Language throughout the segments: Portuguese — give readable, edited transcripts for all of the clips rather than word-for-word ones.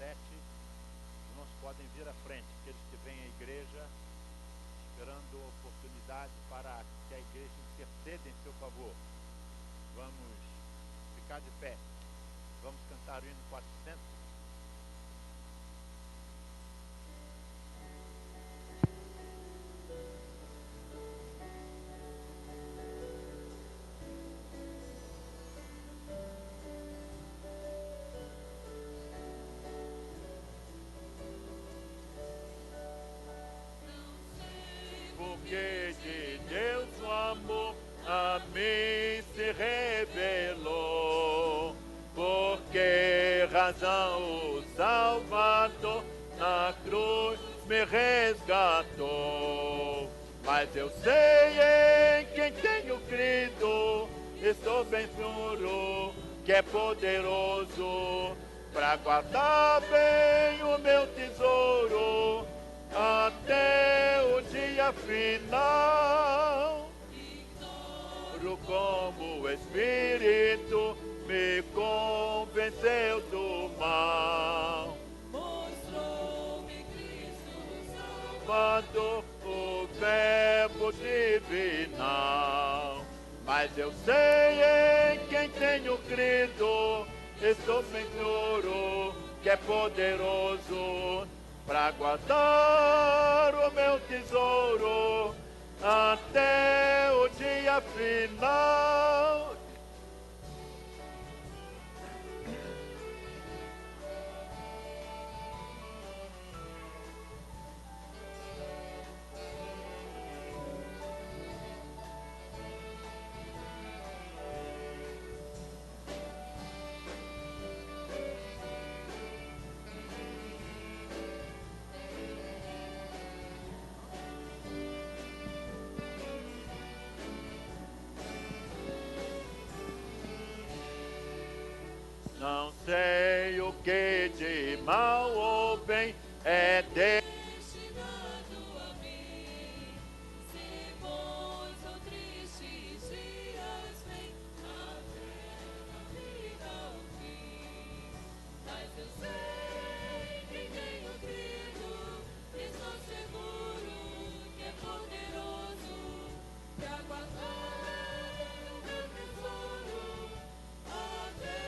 7, irmãos podem vir à frente, aqueles que vêm à igreja esperando oportunidade para que a igreja interceda em seu favor. Vamos ficar de pé, vamos cantar o hino 400. Porque de Deus o amor a mim se revelou, por que razão o Salvador na cruz me resgatou. Mas eu sei em quem tenho crido, estou bem seguro que é poderoso para guardar bem o meu tesouro até o dia final. Ignoro como o Espírito me convenceu do mal. Mostrou-me Cristo Salvador, o verbo divinal. Mas eu sei em quem tenho crido, estou seguro que é poderoso para guardar o meu tesouro até o dia final. Não sei o que de mal ou bem é destinado a mim. Se bons ou tristes dias vêm até a vida ao fim. Mas eu sei que tenho crido, estou seguro que é poderoso para guardar o meu tesouro até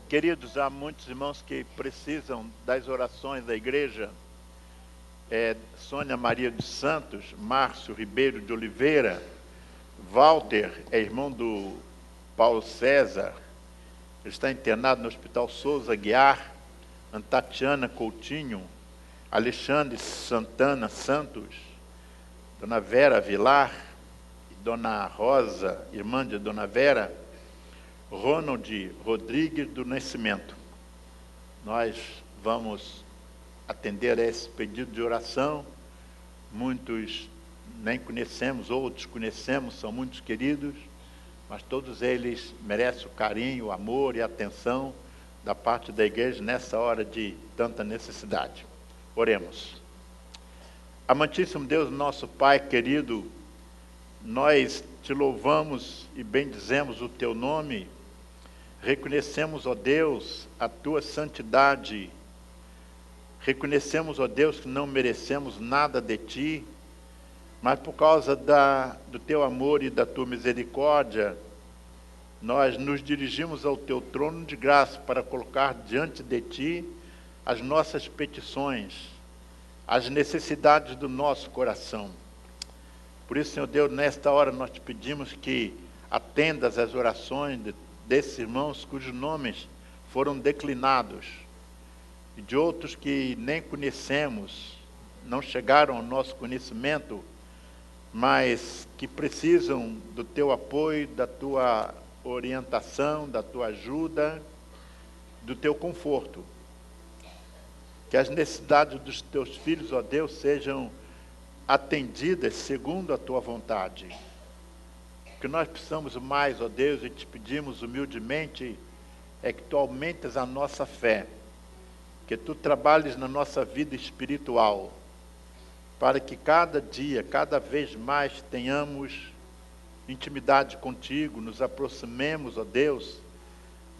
Queridos, há muitos irmãos que precisam das orações da igreja. Sônia Maria dos Santos, Márcio Ribeiro de Oliveira, Walter é irmão do Paulo César, ele está internado no Hospital Souza Aguiar, Tatiana Coutinho, Alexandre Santana Santos, Dona Vera Vilar, Dona Rosa, irmã de Dona Vera, Ronald Rodrigues do Nascimento. Nós vamos atender a esse pedido de oração. Muitos nem conhecemos, outros conhecemos, são muitos queridos, mas todos eles merecem o carinho, o amor e a atenção da parte da igreja nessa hora de tanta necessidade. Oremos. Amantíssimo Deus, nosso Pai querido, nós te louvamos e bendizemos o teu nome. Reconhecemos, ó Deus, a tua santidade. Reconhecemos, ó Deus, que não merecemos nada de ti, mas por causa do teu amor e da tua misericórdia, nós nos dirigimos ao teu trono de graça para colocar diante de ti as nossas petições, as necessidades do nosso coração. Por isso, Senhor Deus, nesta hora nós te pedimos que atendas às orações desses irmãos cujos nomes foram declinados, e de outros que nem conhecemos, não chegaram ao nosso conhecimento, mas que precisam do teu apoio, da tua orientação, da tua ajuda, do teu conforto. Que as necessidades dos teus filhos, ó Deus, sejam atendidas segundo a tua vontade. Que nós precisamos mais, ó Deus, e te pedimos humildemente, é que tu aumentes a nossa fé, que tu trabalhes na nossa vida espiritual, para que cada dia, cada vez mais tenhamos intimidade contigo, nos aproximemos, ó Deus,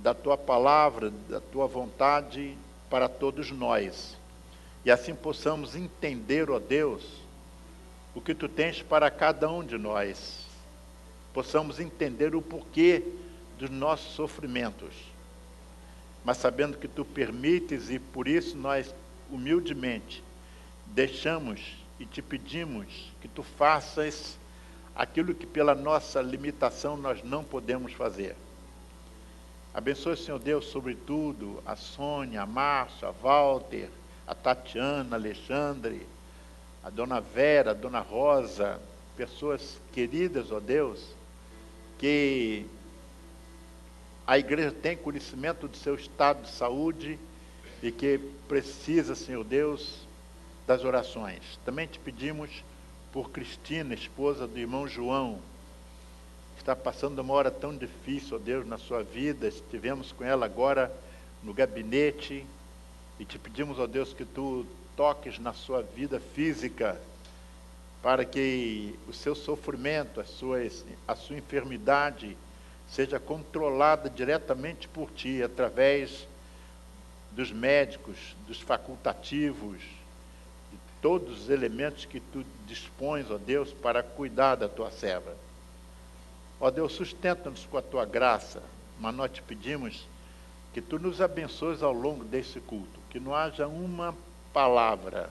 da tua palavra, da tua vontade para todos nós. E assim possamos entender, ó Deus, o que tu tens para cada um de nós. Possamos entender o porquê dos nossos sofrimentos. Mas sabendo que tu permites, e por isso nós humildemente deixamos e te pedimos que tu faças aquilo que pela nossa limitação nós não podemos fazer. Abençoe, Senhor Deus, sobretudo a Sônia, a Márcia, a Walter, a Tatiana, a Alexandre, a Dona Vera, a Dona Rosa, pessoas queridas, ó Deus, que a igreja tem conhecimento do seu estado de saúde e que precisa, Senhor Deus, das orações. Também te pedimos por Cristina, esposa do irmão João, que está passando uma hora tão difícil, ó Deus, na sua vida. Estivemos com ela agora no gabinete e te pedimos, ó Deus, que tu toques na sua vida física, para que o seu sofrimento, a sua enfermidade seja controlada diretamente por ti, através dos médicos, dos facultativos, de todos os elementos que tu dispões, ó Deus, para cuidar da tua serva. Ó Deus, sustenta-nos com a tua graça, mas nós te pedimos que tu nos abençoes ao longo desse culto, que não haja uma palavra,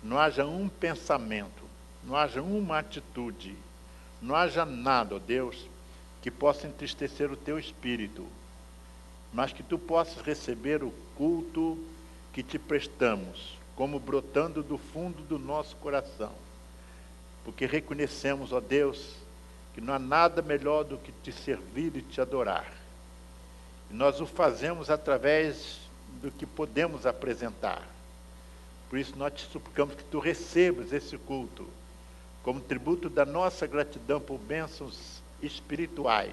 não haja um pensamento, não haja uma atitude, não haja nada, ó Deus, que possa entristecer o teu espírito, mas que tu possas receber o culto que te prestamos, como brotando do fundo do nosso coração, porque reconhecemos, ó Deus, que não há nada melhor do que te servir e te adorar. E nós o fazemos através do que podemos apresentar. Por isso nós te suplicamos que tu recebas esse culto como tributo da nossa gratidão por bênçãos espirituais,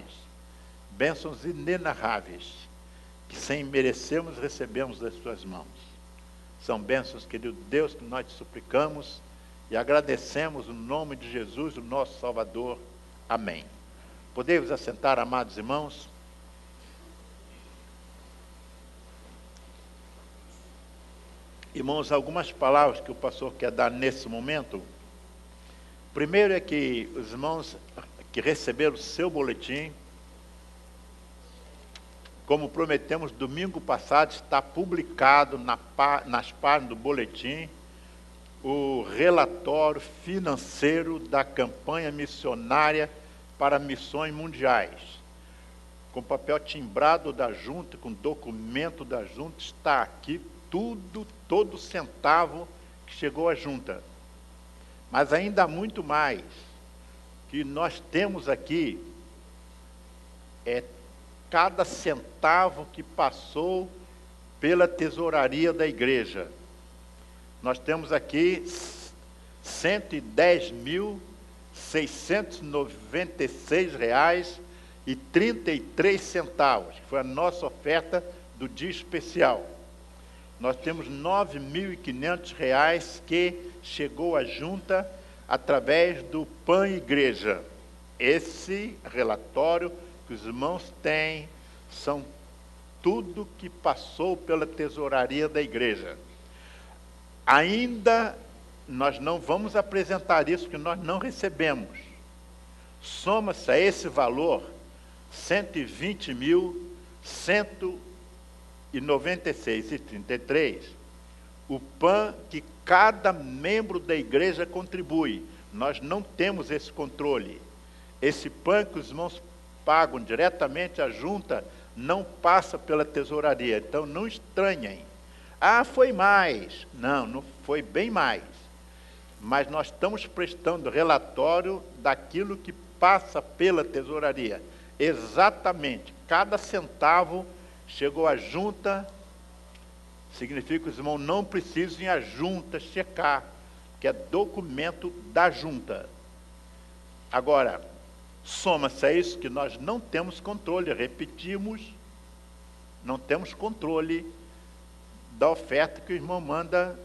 bênçãos inenarráveis, que sem merecermos recebemos das tuas mãos. São bênçãos, querido Deus, que nós te suplicamos e agradecemos no nome de Jesus, o nosso Salvador. Amém. Podemos assentar, amados irmãos? Irmãos, algumas palavras que o pastor quer dar nesse momento. Primeiro é que os irmãos que receberam o seu boletim, como prometemos domingo passado, está publicado nas páginas do boletim o relatório financeiro da campanha missionária para missões mundiais. Com papel timbrado da junta, com documento da junta, está aqui tudo, todo centavo que chegou à junta. Mas ainda há muito mais que nós temos aqui, cada centavo que passou pela tesouraria da igreja. Nós temos aqui R$110.696,33, que foi a nossa oferta do dia especial. Nós temos R$9.500 que chegou à junta através do PAN Igreja. Esse relatório que os irmãos têm são tudo que passou pela tesouraria da igreja. Ainda nós não vamos apresentar isso, que nós não recebemos. Soma-se a esse valor 120.196,33, o PAN que cada membro da igreja contribui. Nós não temos esse controle. Esse PAN que os irmãos pagam diretamente à junta não passa pela tesouraria. Então, não estranhem. Ah, foi mais. Não, não foi bem mais. Mas nós estamos prestando relatório daquilo que passa pela tesouraria. Exatamente, cada centavo chegou à junta, significa que os irmãos não precisam ir à junta checar, que é documento da junta. Agora, soma-se a isso que nós não temos controle, repetimos, não temos controle da oferta que o irmão manda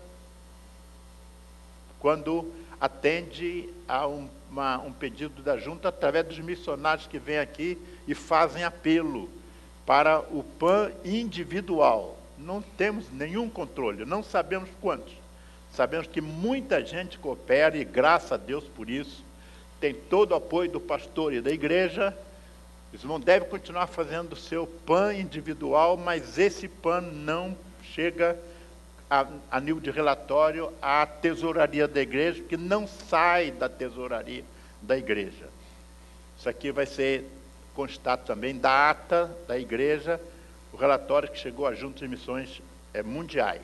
quando atende a um pedido da junta através dos missionários que vêm aqui e fazem apelo para o PAN individual. Não temos nenhum controle, não sabemos quantos. Sabemos que muita gente coopera e graças a Deus por isso. Tem todo o apoio do pastor e da igreja. Os irmãos devem continuar fazendo o seu PAN individual, mas esse PAN não chega a nível de relatório à tesouraria da igreja, que não sai da tesouraria da igreja. Isso aqui vai ser constado também da ata da igreja, o relatório que chegou à Junta de Missões Mundiais.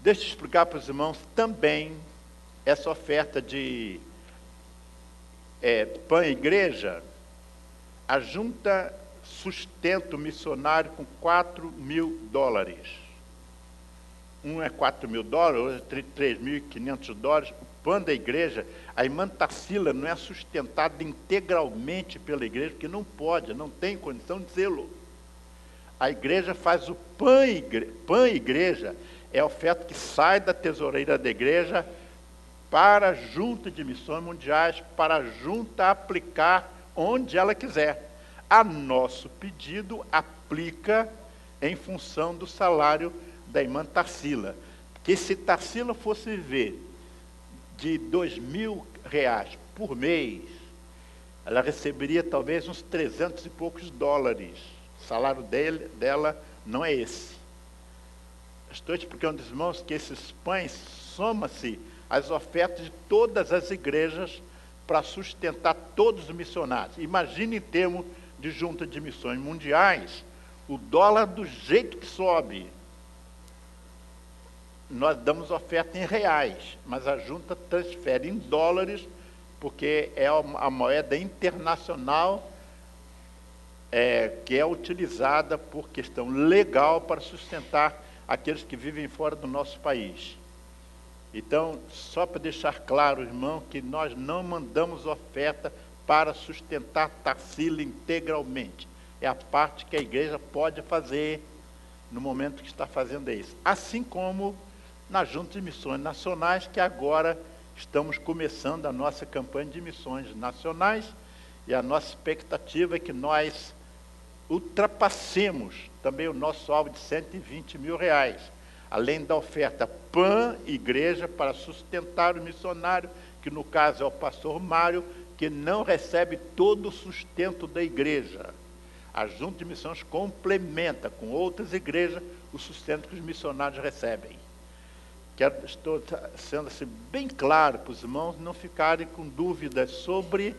Deixa eu explicar para os irmãos também essa oferta de PAN Igreja. A junta sustenta o missionário com $4.000. Um é $4.000, outro é $3.500. O PAN da igreja, a irmã Tarsila não é sustentada integralmente pela igreja, porque não pode, não tem condição de sê-lo. A igreja faz o PAN Igreja, é a oferta que sai da tesoureira da igreja para a Junta de Missões Mundiais, para a junta aplicar onde ela quiser. A nosso pedido aplica em função do salário da irmã Tarsila. Porque se Tarsila fosse viver de R$2.000 por mês, ela receberia talvez uns 300 e poucos dólares. O salário dela não é esse. Estou explicando aos irmãos que esses pães soma-se às ofertas de todas as igrejas para sustentar todos os missionários. Imagine em termos de junta de missões mundiais, o dólar do jeito que sobe. Nós damos oferta em reais, mas a junta transfere em dólares, porque é a moeda internacional que é utilizada por questão legal para sustentar aqueles que vivem fora do nosso país. Então, só para deixar claro, irmão, que nós não mandamos oferta para sustentar Tarsila integralmente. É a parte que a igreja pode fazer no momento que está fazendo isso. Assim como na Junta de Missões Nacionais, que agora estamos começando a nossa campanha de missões nacionais, e a nossa expectativa é que nós ultrapassemos também o nosso alvo de R$120 mil, além da oferta PAN Igreja para sustentar o missionário, que no caso é o pastor Mário, que não recebe todo o sustento da igreja. A Junta de Missões complementa com outras igrejas o sustento que os missionários recebem. Estou sendo assim, bem claro para os irmãos não ficarem com dúvidas sobre...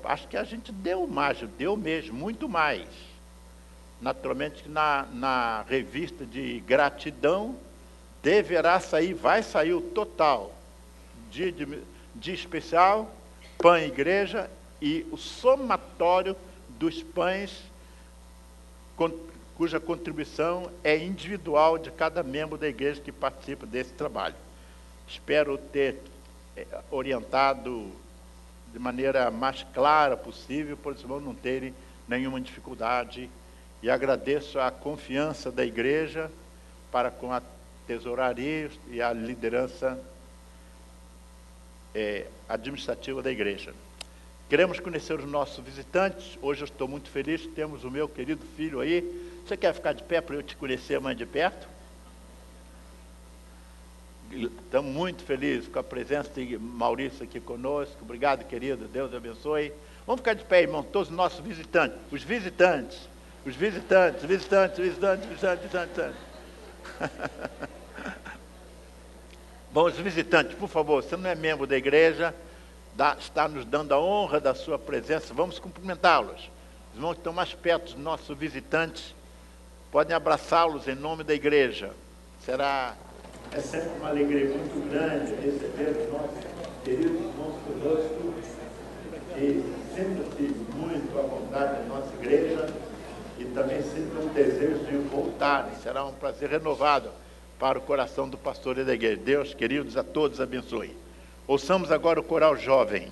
acho que a gente deu mais, deu mesmo, muito mais. Naturalmente, na revista de gratidão, deverá sair, vai sair o total, dia especial, PAN Igreja, e o somatório dos pães, cuja contribuição é individual de cada membro da igreja que participa desse trabalho. Espero ter orientado de maneira mais clara possível, para os irmãos não terem nenhuma dificuldade, e agradeço a confiança da igreja para com a tesouraria e a liderança administrativa da igreja. Queremos conhecer os nossos visitantes. Hoje eu estou muito feliz, temos o meu querido filho aí. Você quer ficar de pé para eu te conhecer mais de perto? Estamos muito felizes com a presença de Maurício aqui conosco. Obrigado, querido. Deus abençoe. Vamos ficar de pé, irmão, todos os nossos visitantes. Os visitantes. Os visitantes, visitantes, visitantes, visitantes, visitantes. Bom, os visitantes, por favor, você não é membro da igreja, está nos dando a honra da sua presença, vamos cumprimentá-los. Os irmãos que estão mais perto dos nossos visitantes, podem abraçá-los em nome da igreja. É sempre uma alegria muito grande receber os nossos queridos irmãos conosco, e sempre tive muito à vontade na nossa igreja, e também sempre um desejo de voltarem. Será um prazer renovado para o coração do pastor e da igreja. Deus, queridos, a todos abençoe. Ouçamos agora o coral jovem.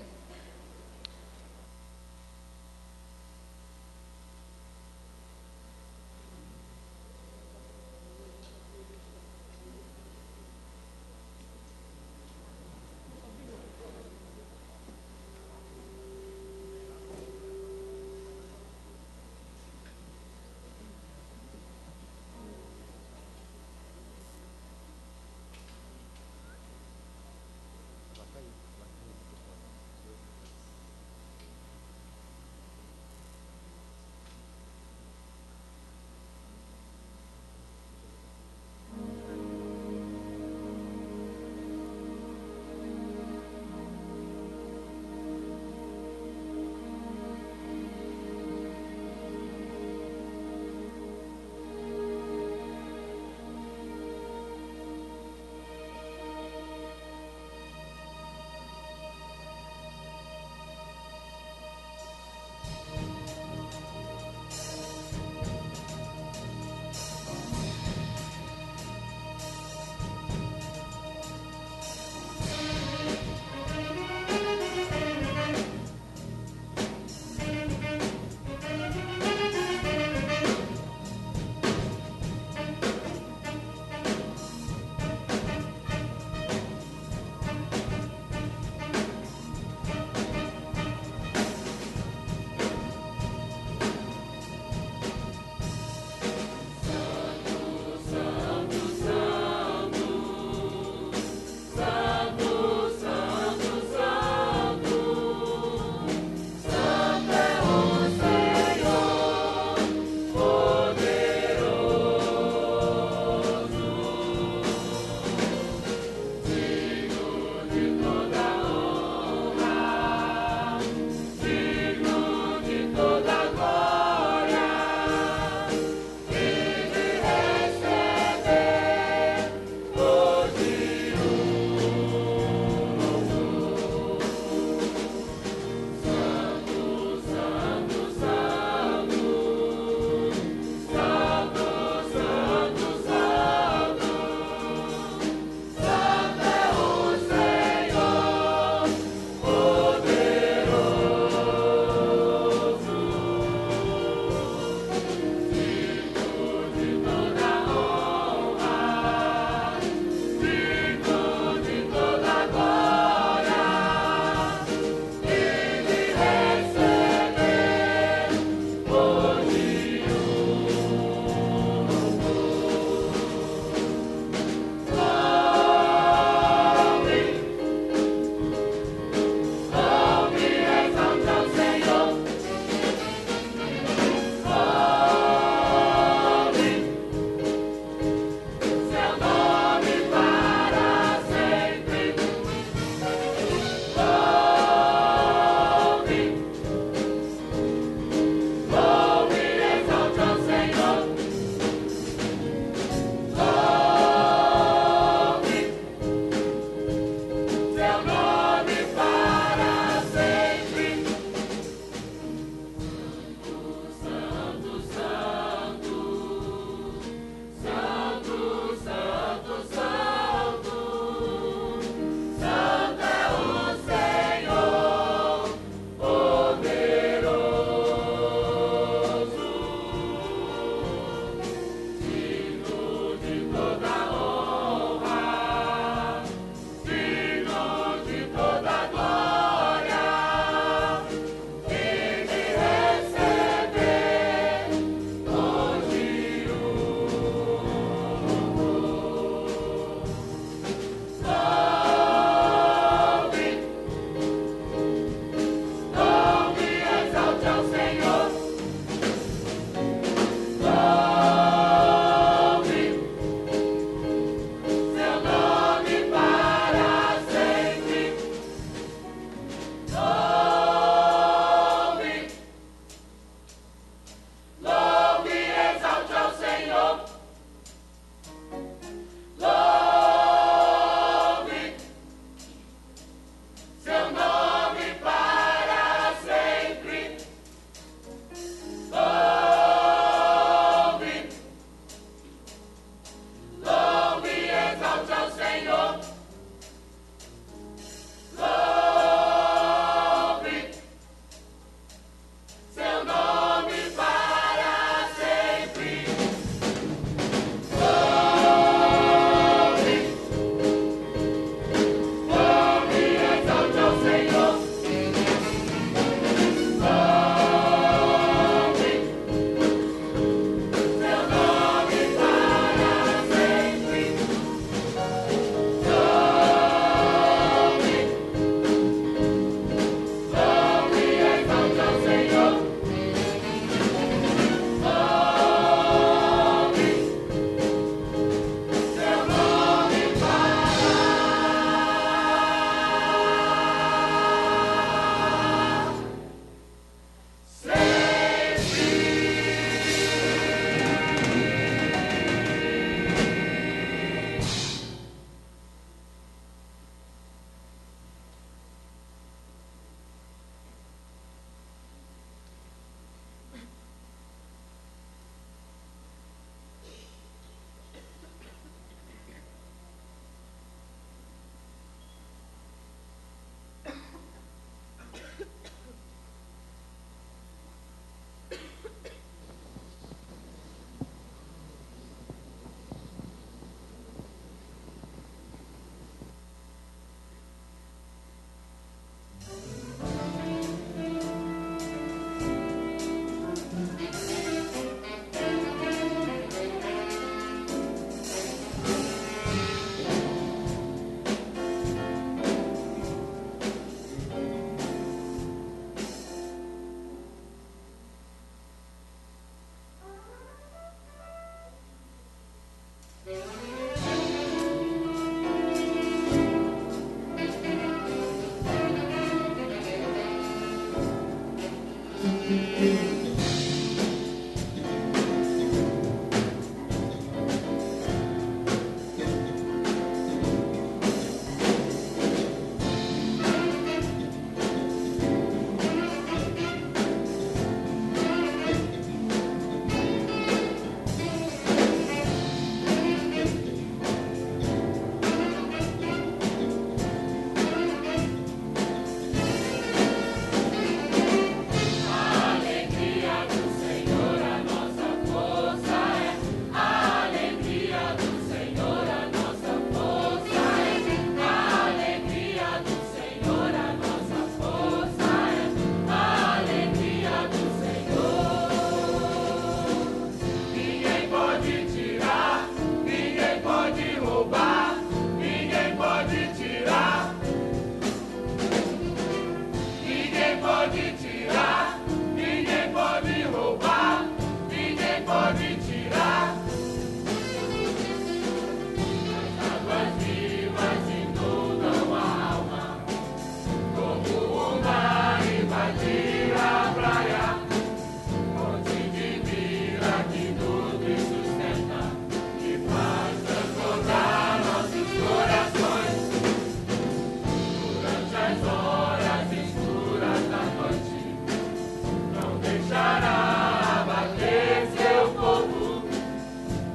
deixará abater seu povo,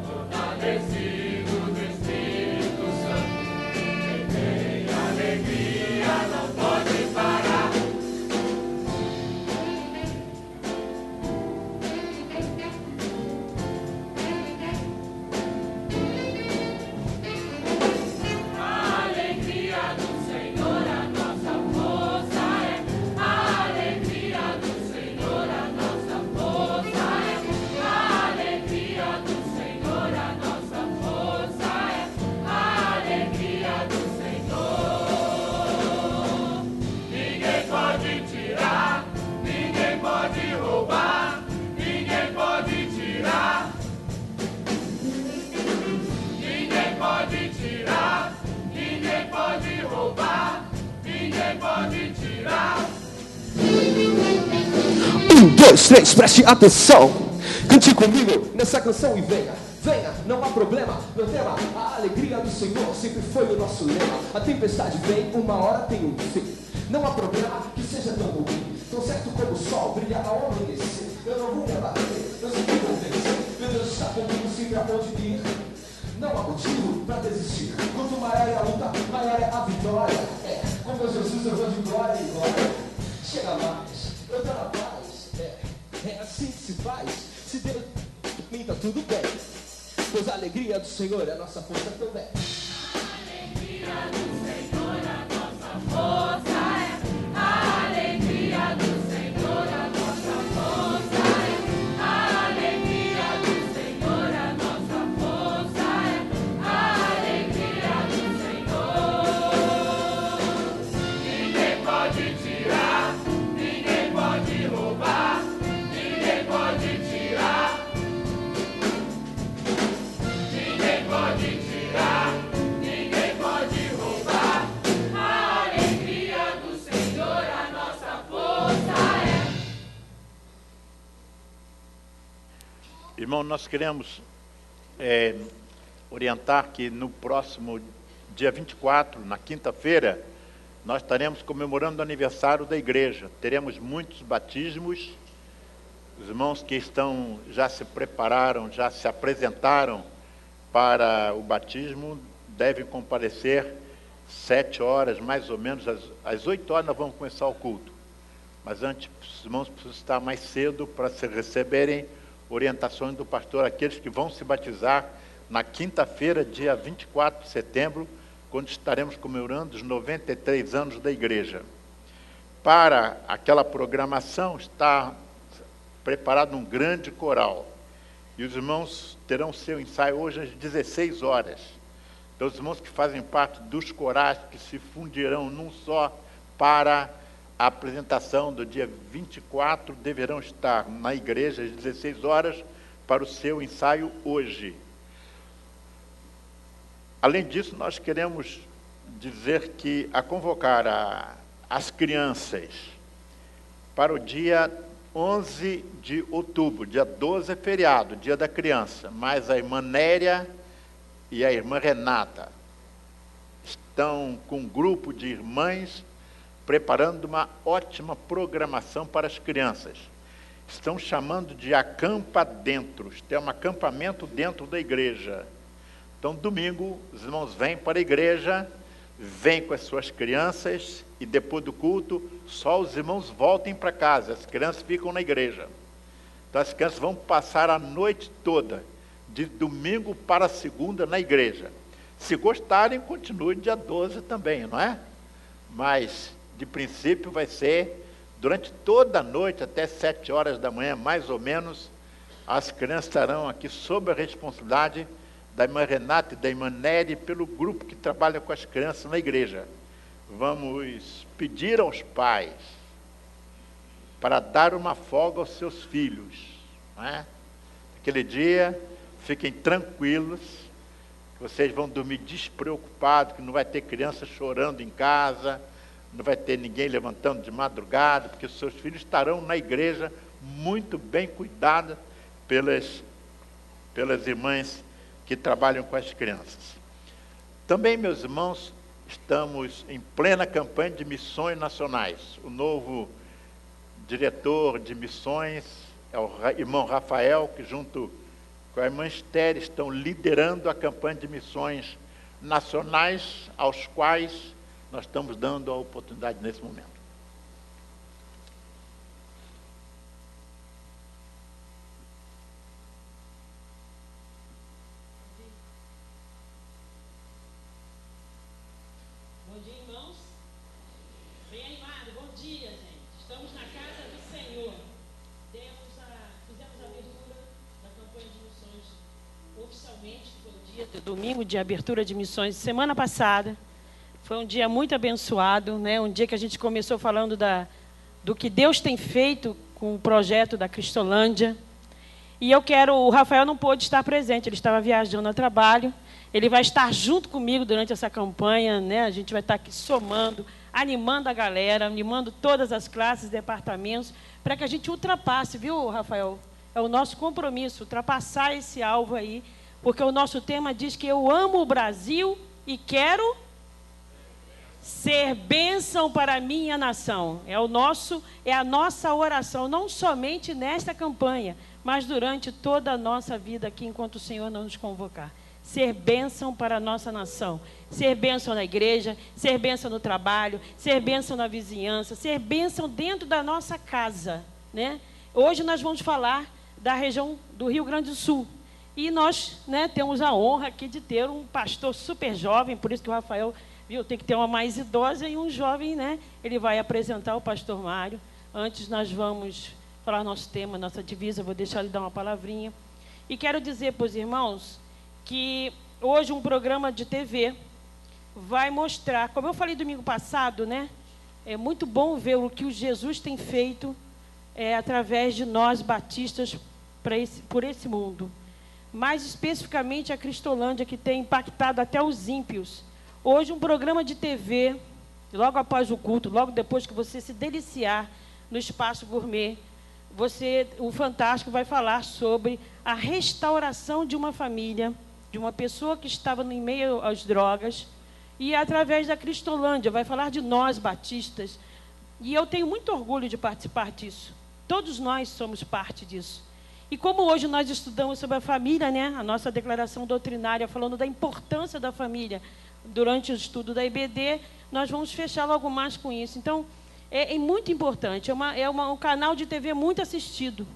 fortalecido do Espírito Santo. Quem tem alegria não pode parar. A alegria do Senhor a nossa força é. A alegria do Senhor a nossa força é. A alegria do Senhor a nossa força é. A alegria do Senhor. Ninguém pode tirar, ninguém pode roubar, ninguém pode tirar. Ninguém pode tirar, ninguém pode roubar, ninguém pode tirar. 1, 2, 3, preste atenção. Cante comigo nessa canção e venha, venha, não há problema, não tema. A alegria do Senhor sempre foi o nosso lema. A tempestade vem, uma hora tem um fim. Não há problema que seja tão ruim, tão certo como o sol brilha ao amanhecer. Eu não vou me abater, eu sempre vou vencer. Meu Deus está comigo sempre aonde ir. Não há motivo pra desistir. Quanto maior é a luta, maior é a vitória. É, com meu Jesus eu vou de glória em glória. Chega mais, eu tô na paz. É assim que se faz. Se Deus por mim tá tudo bem, pois a alegria do Senhor é a nossa força também. A alegria do Senhor a nossa força é. A alegria do Senhor a nossa força é. A alegria do Senhor a nossa força é. A alegria do Senhor. Ninguém pode tirar, ninguém pode roubar, ninguém pode tirar. Ninguém pode tirar, ninguém pode roubar. A alegria do Senhor a nossa força é. Irmão, nós queremos orientar que no próximo dia 24, na quinta-feira, nós estaremos comemorando o aniversário da igreja. Teremos muitos batismos. Os irmãos que já se prepararam, já se apresentaram para o batismo, devem comparecer 7 horas, mais ou menos, às 8 horas nós vamos começar o culto. Mas antes, os irmãos precisam estar mais cedo para se receberem orientações do pastor, aqueles que vão se batizar na quinta-feira, dia 24 de setembro, quando estaremos comemorando os 93 anos da igreja. Para aquela programação está preparado um grande coral. E os irmãos terão seu ensaio hoje às 16 horas. Então, os irmãos que fazem parte dos corais, que se fundirão num só para a apresentação do dia 24, deverão estar na igreja às 16 horas para o seu ensaio hoje. Além disso, nós queremos dizer que a convocar as crianças para o dia 11 de outubro, dia 12 é feriado, dia da criança, mas a irmã Néria e a irmã Renata estão com um grupo de irmãs preparando uma ótima programação para as crianças. Estão chamando de acampa dentro, é um acampamento dentro da igreja. Então, domingo, os irmãos vêm para a igreja, vêm com as suas crianças e depois do culto, só os irmãos voltem para casa, as crianças ficam na igreja. Então, as crianças vão passar a noite toda, de domingo para segunda, na igreja. Se gostarem, continue dia 12 também, não é? Mas, de princípio, vai ser durante toda a noite, até 7 horas da manhã, mais ou menos, as crianças estarão aqui sob a responsabilidade da irmã Renata e da irmã Nery, pelo grupo que trabalha com as crianças na igreja. Vamos pedir aos pais para dar uma folga aos seus filhos, não é? Aquele dia, fiquem tranquilos, que vocês vão dormir despreocupados, que não vai ter criança chorando em casa, não vai ter ninguém levantando de madrugada, porque os seus filhos estarão na igreja muito bem cuidados pelas irmãs que trabalham com as crianças. Também, meus irmãos, estamos em plena campanha de missões nacionais. O novo diretor de missões, é o irmão Rafael, que junto com a irmã Esther estão liderando a campanha de missões nacionais, aos quais nós estamos dando a oportunidade nesse momento. Bom dia, irmãos. Bem animado, bom dia, gente. Estamos na casa do Senhor. Fizemos a abertura da campanha de missões oficialmente, foi o dia do domingo de abertura de missões semana passada. Foi um dia muito abençoado, né? Um dia que a gente começou falando do que Deus tem feito com o projeto da Cristolândia. E o Rafael não pôde estar presente, ele estava viajando a trabalho. Ele vai estar junto comigo durante essa campanha, né? A gente vai estar aqui somando, animando a galera, animando todas as classes, departamentos, para que a gente ultrapasse, viu, Rafael? É o nosso compromisso, ultrapassar esse alvo aí, porque o nosso tema diz que eu amo o Brasil e quero ser bênção para a minha nação. É a nossa oração, não somente nesta campanha, mas durante toda a nossa vida aqui, enquanto o Senhor não nos convocar. Ser bênção para a nossa nação, ser bênção na igreja, ser bênção no trabalho, ser bênção na vizinhança, ser bênção dentro da nossa casa, né? Hoje nós vamos falar da região do Rio Grande do Sul. E nós, né, temos a honra aqui de ter um pastor super jovem, por isso que o Rafael, viu, tem que ter uma mais idosa e um jovem, né? Ele vai apresentar o pastor Mário. Antes nós vamos falar nosso tema, nossa divisa, vou deixar ele dar uma palavrinha. E quero dizer para os irmãos que hoje um programa de TV vai mostrar, como eu falei domingo passado, né? É muito bom ver o que o Jesus tem feito através de nós batistas por esse mundo. Mais especificamente a Cristolândia, que tem impactado até os ímpios. Hoje um programa de TV, logo após o culto, logo depois que você se deliciar no Espaço Gourmet, o Fantástico vai falar sobre a restauração de uma família, de uma pessoa que estava em meio às drogas, e através da Cristolândia, vai falar de nós, batistas. E eu tenho muito orgulho de participar disso. Todos nós somos parte disso. E como hoje nós estudamos sobre a família, né, a nossa declaração doutrinária, falando da importância da família, durante o estudo da IBD, nós vamos fechar logo mais com isso. Então, é muito importante, um canal de TV muito assistido.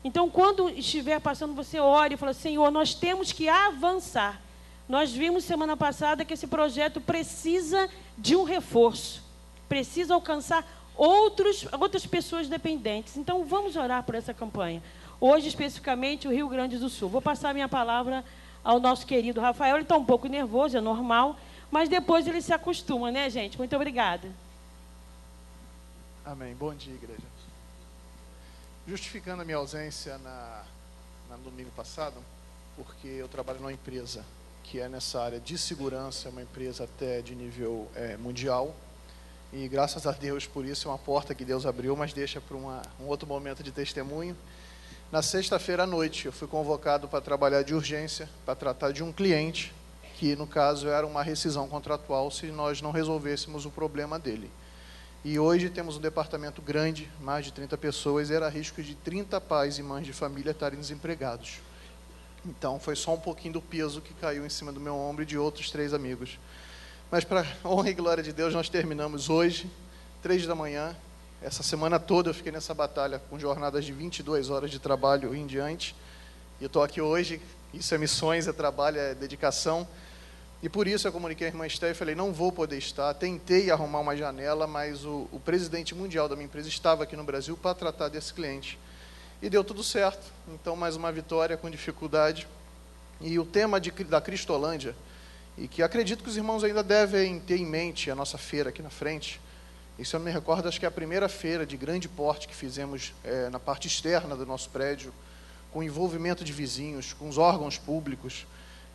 Então, quando estiver passando, você ore e fala, Senhor, nós temos que avançar. Nós vimos semana passada que esse projeto precisa de um reforço, precisa alcançar outras pessoas dependentes. Então, vamos orar por essa campanha. Hoje, especificamente, o Rio Grande do Sul. Vou passar a minha palavra ao nosso querido Rafael. Ele está um pouco nervoso, é normal, mas depois ele se acostuma, né, gente? Muito obrigada. Amém. Bom dia, igreja. Justificando a minha ausência no domingo passado, porque eu trabalho numa empresa que é nessa área de segurança, uma empresa até de nível mundial, e graças a Deus por isso é uma porta que Deus abriu, mas deixa para um outro momento de testemunho. Na sexta-feira à noite, eu fui convocado para trabalhar de urgência, para tratar de um cliente, que no caso era uma rescisão contratual se nós não resolvêssemos o problema dele. E hoje temos um departamento grande, mais de 30 pessoas, e era risco de 30 pais e mães de família estarem desempregados. Então, foi só um pouquinho do peso que caiu em cima do meu ombro e de outros 3 amigos. Mas, para honra e glória de Deus, nós terminamos hoje, 3 da manhã. Essa semana toda eu fiquei nessa batalha, com jornadas de 22 horas de trabalho em diante. E eu estou aqui hoje, isso é missões, é trabalho, é dedicação. E por isso eu comuniquei à irmã Esther e falei, não vou poder estar. Tentei arrumar uma janela, mas o presidente mundial da minha empresa estava aqui no Brasil para tratar desse cliente. E deu tudo certo. Então, mais uma vitória com dificuldade. E o tema da Cristolândia, e que acredito que os irmãos ainda devem ter em mente a nossa feira aqui na frente. Isso eu me recordo, acho que é a primeira feira de grande porte que fizemos na parte externa do nosso prédio, com envolvimento de vizinhos, com os órgãos públicos,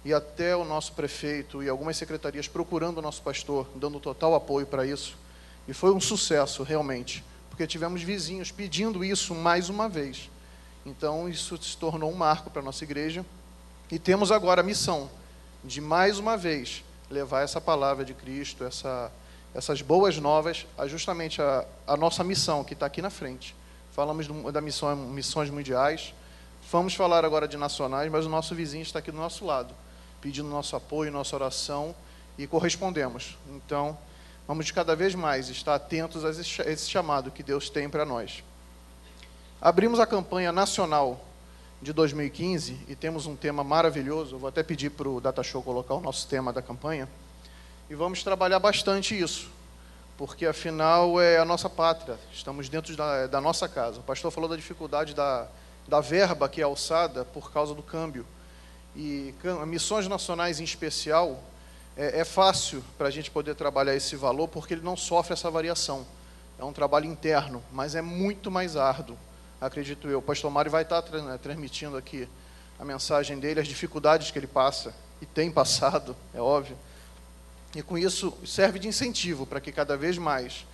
e até o nosso prefeito e algumas secretarias procurando o nosso pastor, dando total apoio para isso. E foi um sucesso, realmente, porque tivemos vizinhos pedindo isso mais uma vez. Então, isso se tornou um marco para a nossa igreja. E temos agora a missão de, mais uma vez, levar essa palavra de Cristo, essas boas novas, justamente a nossa missão que está aqui na frente, falamos da missões mundiais, vamos falar agora de nacionais, mas o nosso vizinho está aqui do nosso lado, pedindo nosso apoio, nossa oração, e correspondemos. Então, vamos de cada vez mais estar atentos a esse chamado que Deus tem para nós. Abrimos a campanha nacional de 2015 e temos um tema maravilhoso. Eu vou até pedir para o Data Show colocar o nosso tema da campanha. E vamos trabalhar bastante isso, porque afinal é a nossa pátria, estamos dentro da nossa casa. O pastor falou da dificuldade da verba que é alçada por causa do câmbio. E missões nacionais em especial, é fácil para a gente poder trabalhar esse valor, porque ele não sofre essa variação. É um trabalho interno, mas é muito mais árduo, acredito eu. O pastor Mário vai estar transmitindo aqui a mensagem dele, as dificuldades que ele passa, e tem passado, é óbvio. E com isso serve de incentivo para que cada vez mais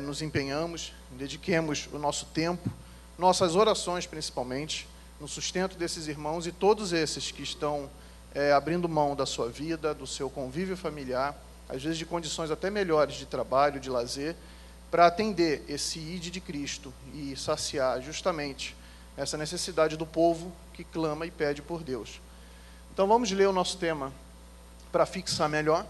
nos empenhamos, dediquemos o nosso tempo, nossas orações principalmente, no sustento desses irmãos e todos esses que estão abrindo mão da sua vida, do seu convívio familiar, às vezes de condições até melhores de trabalho, de lazer, para atender esse ide de Cristo e saciar justamente essa necessidade do povo que clama e pede por Deus. Então vamos ler o nosso tema para fixar melhor.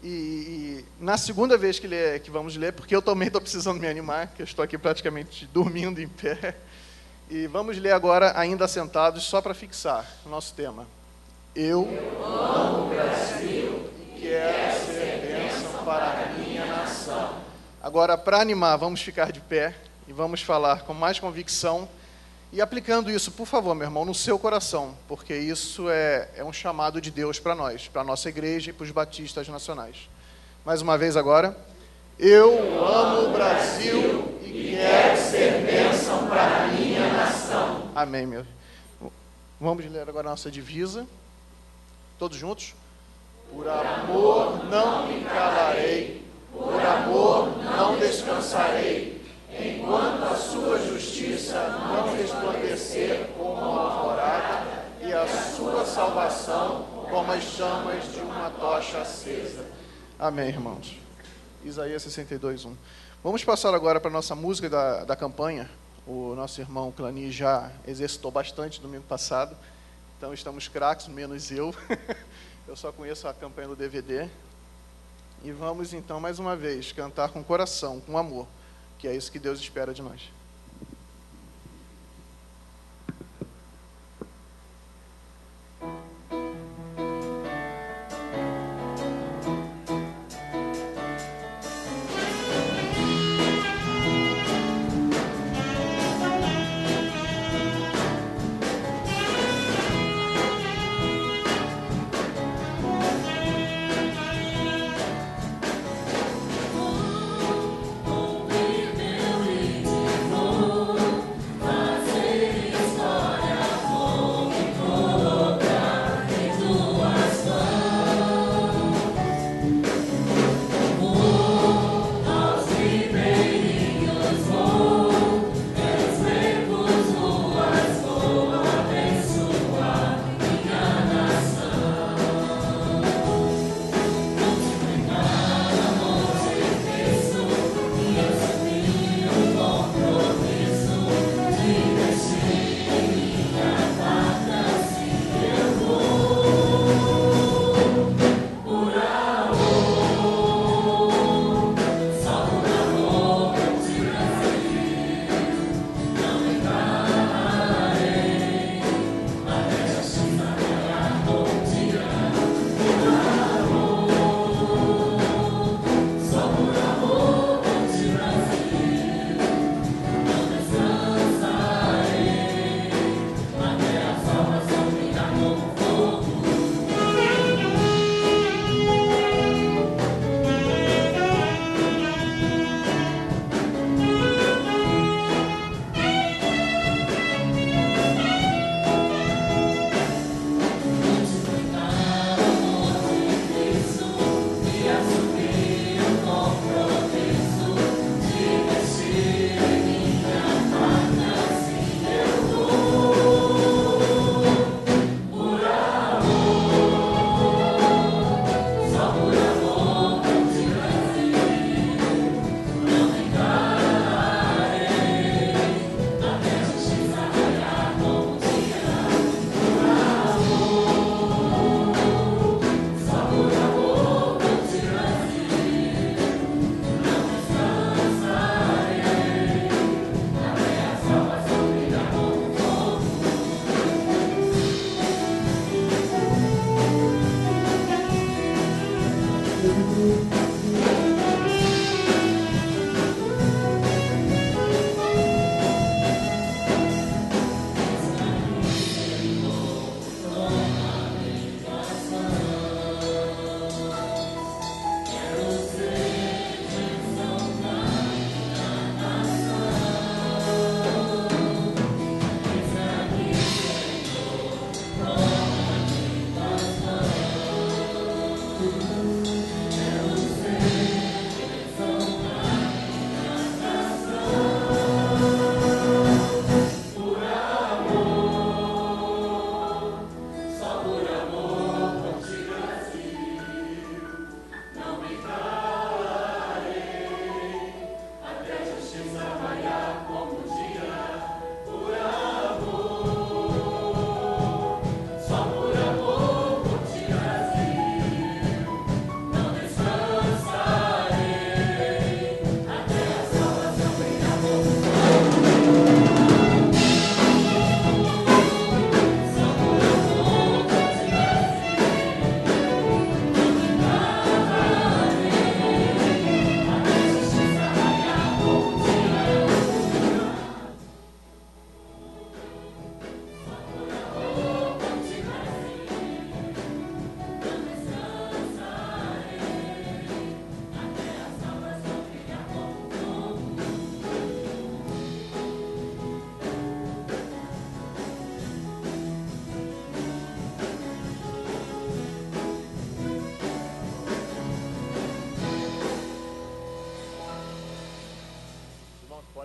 E na segunda vez que vamos ler, porque eu também estou precisando me animar, que eu estou aqui praticamente dormindo em pé, e vamos ler agora, ainda sentados, só para fixar o nosso tema. Eu amo o Brasil e quero ser bênção para a minha nação. Agora, para animar, vamos ficar de pé e vamos falar com mais convicção e aplicando isso, por favor, meu irmão, no seu coração, porque isso é um chamado de Deus para nós, para a nossa igreja e para os batistas nacionais. Mais uma vez agora. Eu amo o Brasil e quero ser bênção para a minha nação. Amém, meu. Vamos ler agora a nossa divisa. Todos juntos? Por amor não me calarei, por amor não descansarei, enquanto a sua justiça não resplandecer como a alvorada e a sua salvação como as chamas de uma tocha acesa. Amém, irmãos. Isaías 62:1. Vamos passar agora para a nossa música da campanha. O nosso irmão Clani já exercitou bastante domingo passado, então estamos craques, menos eu. Eu só conheço a campanha do DVD. E vamos então, mais uma vez, cantar com coração, com amor, que é isso que Deus espera de nós. Cumprir meu ídolo.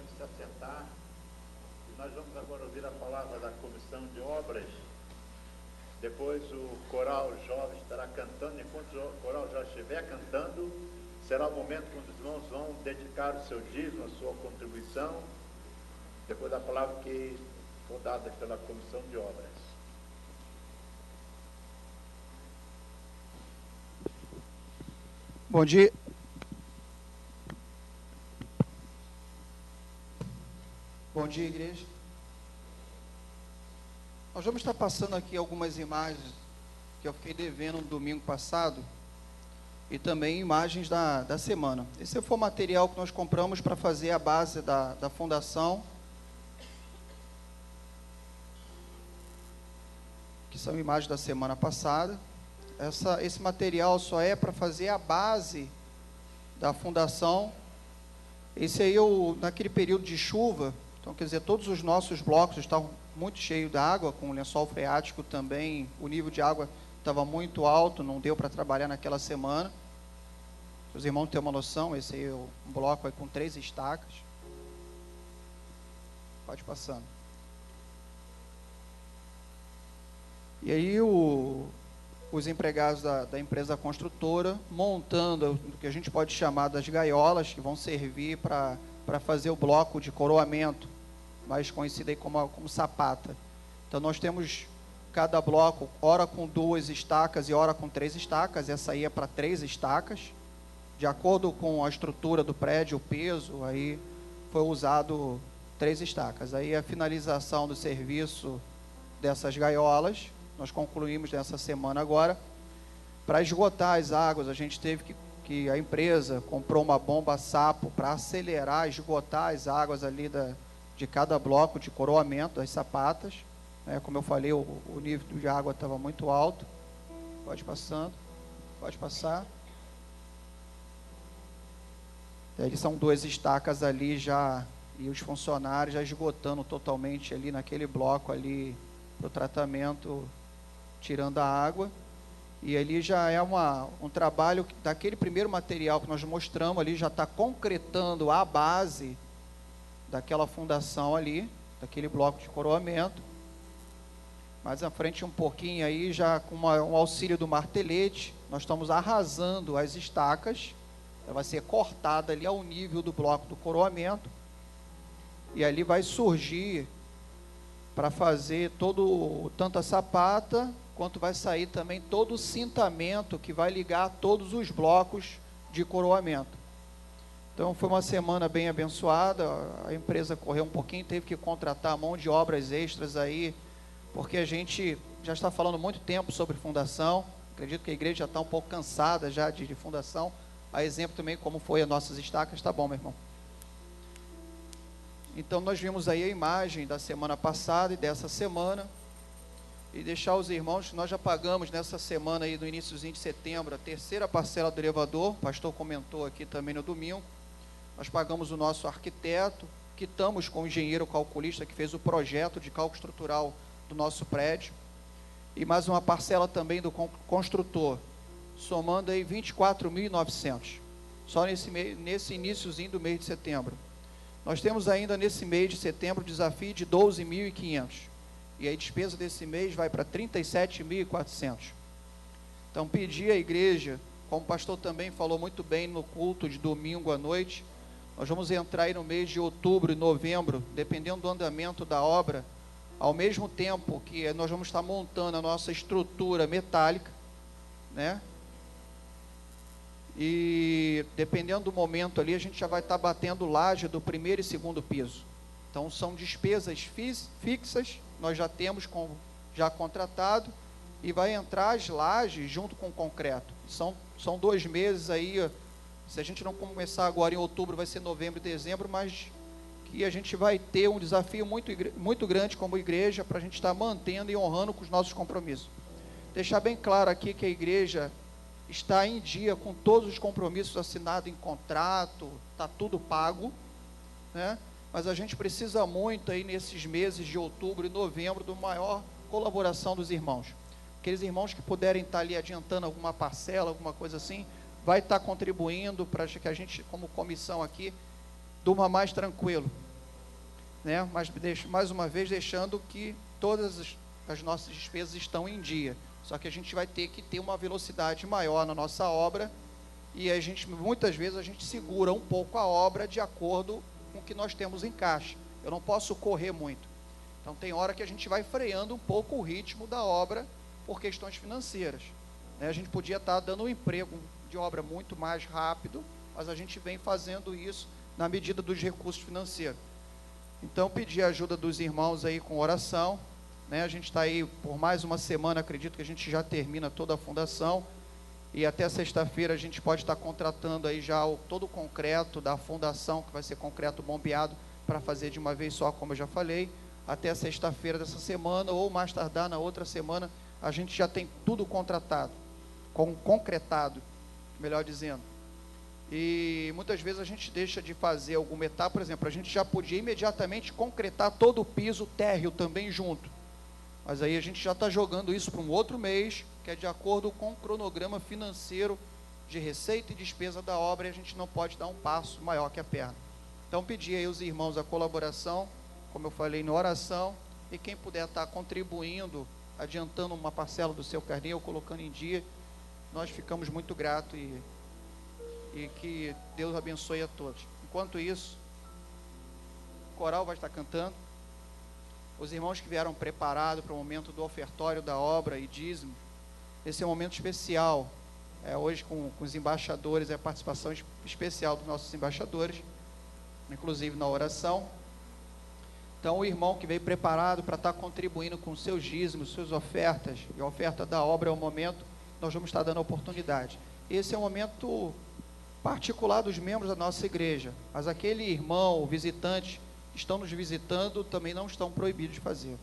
podem se assentar. E nós vamos agora ouvir a palavra da Comissão de Obras. Depois o coral jovem estará cantando. Enquanto o coral jovem estiver cantando, será o momento quando os irmãos vão dedicar o seu dízimo, a sua contribuição, depois da palavra que for dada pela Comissão de Obras. Bom dia. Bom dia, igreja. Nós vamos estar passando aqui algumas imagens que eu fiquei devendo no domingo passado e também imagens da semana. Esse foi o material que nós compramos para fazer a base da fundação, que são imagens da semana passada. Esse material só é para fazer a base da fundação. Esse aí, naquele período de chuva, então quer dizer, todos os nossos blocos estavam muito cheios de água, com o lençol freático também, o nível de água estava muito alto, não deu para trabalhar naquela semana. Os irmãos têm uma noção, esse aí é um bloco aí com 3 estacas. Pode passando. E aí os empregados da empresa construtora montando o que a gente pode chamar das gaiolas, que vão servir para fazer o bloco de coroamento, mais conhecido aí como sapata. Então nós temos cada bloco, ora com 2 estacas e ora com 3 estacas. Essa aí é para 3 estacas, de acordo com a estrutura do prédio, o peso, aí foi usado 3 estacas. Aí a finalização do serviço dessas gaiolas, nós concluímos nessa semana agora. Para esgotar as águas, a gente teve que a empresa comprou uma bomba sapo para acelerar, esgotar as águas ali de cada bloco de coroamento, das sapatas. Como eu falei, o nível de água estava muito alto. Pode passando, pode passar. Eles são 2 estacas ali já, e os funcionários já esgotando totalmente ali naquele bloco ali para o tratamento, tirando a água. E ali já é um trabalho daquele primeiro material que nós mostramos ali, já está concretando a base daquela fundação ali, daquele bloco de coroamento. Mais à frente um pouquinho aí, já com um auxílio do martelete, nós estamos arrasando as estacas. Ela vai ser cortada ali ao nível do bloco do coroamento, e ali vai surgir para fazer tanto a sapata, quanto vai sair também todo o cintamento que vai ligar todos os blocos de coroamento. Então foi uma semana bem abençoada. A empresa correu um pouquinho, teve que contratar mão de obras extras aí, porque a gente já está falando muito tempo sobre fundação. Acredito que a igreja já está um pouco cansada já de fundação. A exemplo também como foi as nossas estacas. Tá bom, meu irmão? Então nós vimos aí a imagem da semana passada e dessa semana, e deixar os irmãos que nós já pagamos nessa semana aí, no iníciozinho de setembro, a 3ª parcela do elevador. O pastor comentou aqui também no domingo. Nós pagamos o nosso arquiteto, quitamos com o engenheiro calculista que fez o projeto de cálculo estrutural do nosso prédio, e mais uma parcela também do construtor, somando aí 24.900, só nesse iníciozinho do mês de setembro. Nós temos ainda nesse mês de setembro o desafio de 12.500, e a despesa desse mês vai para 37.400. Então pedir à igreja, como o pastor também falou muito bem no culto de domingo à noite, nós vamos entrar aí no mês de outubro e novembro, dependendo do andamento da obra, ao mesmo tempo que nós vamos estar montando a nossa estrutura metálica, né? E dependendo do momento ali, a gente já vai estar batendo laje do 1º e 2º piso. Então são despesas fixas, nós já temos já contratado, e vai entrar as lajes junto com o concreto. São 2 meses aí, se a gente não começar agora em outubro, vai ser novembro e dezembro, mas que a gente vai ter um desafio muito grande como igreja, para a gente estar mantendo e honrando com os nossos compromissos. Deixar bem claro aqui que a igreja está em dia com todos os compromissos assinados em contrato, está tudo pago, né? Mas a gente precisa muito aí nesses meses de outubro e novembro de maior colaboração dos irmãos. Aqueles irmãos que puderem estar ali adiantando alguma parcela, alguma coisa assim, vai estar contribuindo para que a gente, como comissão aqui, durma mais tranquilo, né? Mas mais uma vez deixando que todas as nossas despesas estão em dia. Só que a gente vai ter que ter uma velocidade maior na nossa obra e muitas vezes a gente segura um pouco a obra de acordo com o que nós temos em caixa. Eu não posso correr muito. Então tem hora que a gente vai freando um pouco o ritmo da obra por questões financeiras, né? A gente podia estar dando um emprego de obra muito mais rápido, mas a gente vem fazendo isso na medida dos recursos financeiros. Então pedir a ajuda dos irmãos aí com oração, né? A gente está aí por mais uma semana, acredito que a gente já termina toda a fundação, e até sexta-feira a gente pode estar contratando aí já todo o concreto da fundação, que vai ser concreto bombeado, para fazer de uma vez só, como eu já falei. Até sexta-feira dessa semana, ou mais tardar na outra semana, a gente já tem tudo contratado, concretado, melhor dizendo. E muitas vezes a gente deixa de fazer alguma etapa, por exemplo, a gente já podia imediatamente concretar todo o piso térreo também junto. Mas aí a gente já está jogando isso para um outro mês, que é de acordo com o cronograma financeiro de receita e despesa da obra, e a gente não pode dar um passo maior que a perna. Então pedir aí aos irmãos a colaboração, como eu falei, na oração, e quem puder estar contribuindo, adiantando uma parcela do seu carnê ou colocando em dia, nós ficamos muito gratos e que Deus abençoe a todos. Enquanto isso, o coral vai estar cantando. Os irmãos que vieram preparados para o momento do ofertório da obra e dízimo, esse é um momento especial, hoje com os embaixadores, a participação especial dos nossos embaixadores, inclusive na oração. Então o irmão que veio preparado para estar contribuindo com seus dízimos, suas ofertas, e a oferta da obra é o momento, nós vamos estar dando a oportunidade. Esse é um momento particular dos membros da nossa igreja, mas aquele irmão, o visitante, que estão nos visitando, também não estão proibidos de fazer.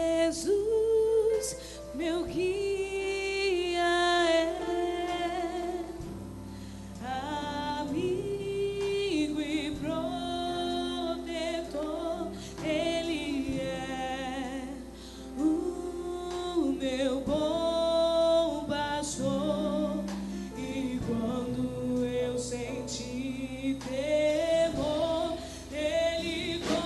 Jesus, meu guia é amigo e protetor, Ele é o meu bom pastor, e quando eu senti temor, Ele confiarei.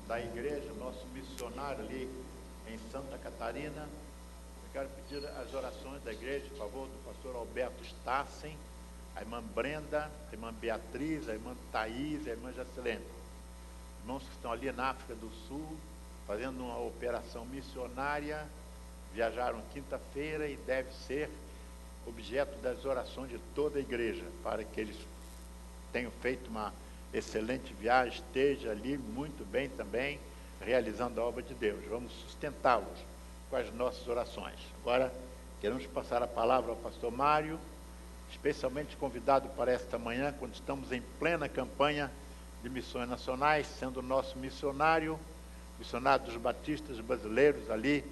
da igreja, nosso missionário ali em Santa Catarina. Eu quero pedir as orações da igreja, por favor, do pastor Alberto Stassen, a irmã Brenda, a irmã Beatriz, a irmã Thaís, a irmã Jacilene. Irmãos que estão ali na África do Sul, fazendo uma operação missionária, viajaram quinta-feira e deve ser objeto das orações de toda a igreja, para que eles tenham feito uma excelente viagem, esteja ali muito bem também, realizando a obra de Deus. Vamos sustentá-los com as nossas orações. Agora, queremos passar a palavra ao pastor Mário, especialmente convidado para esta manhã, quando estamos em plena campanha de missões nacionais, sendo nosso missionário dos batistas brasileiros ali,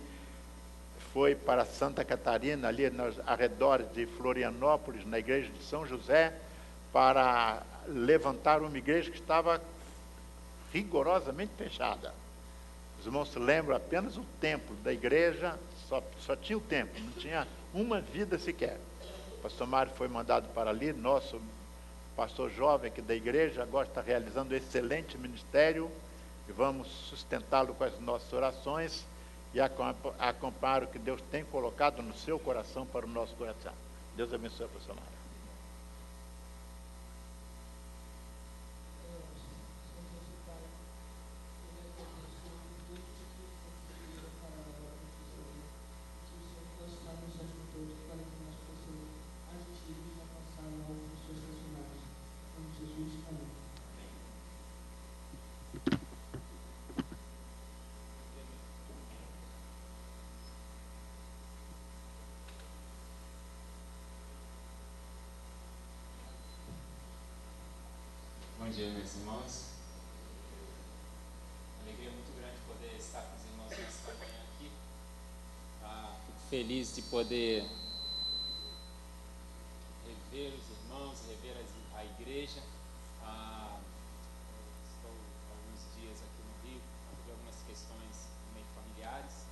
foi para Santa Catarina, ali nos arredores de Florianópolis, na igreja de São José, para levantar uma igreja que estava rigorosamente fechada. Os irmãos se lembram apenas o templo da igreja, só tinha o templo, não tinha uma vida sequer. O pastor Mário foi mandado para ali, nosso pastor jovem aqui da igreja, agora está realizando um excelente ministério, e vamos sustentá-lo com as nossas orações e acompanhar o que Deus tem colocado no seu coração para o nosso coração. Deus abençoe o pastor Mário. Bom dia, meus irmãos. Alegria muito grande poder estar com os irmãos nesta manhã aqui. Fico feliz de poder rever os irmãos, rever a igreja. Estou alguns dias aqui no Rio, por algumas questões meio familiares.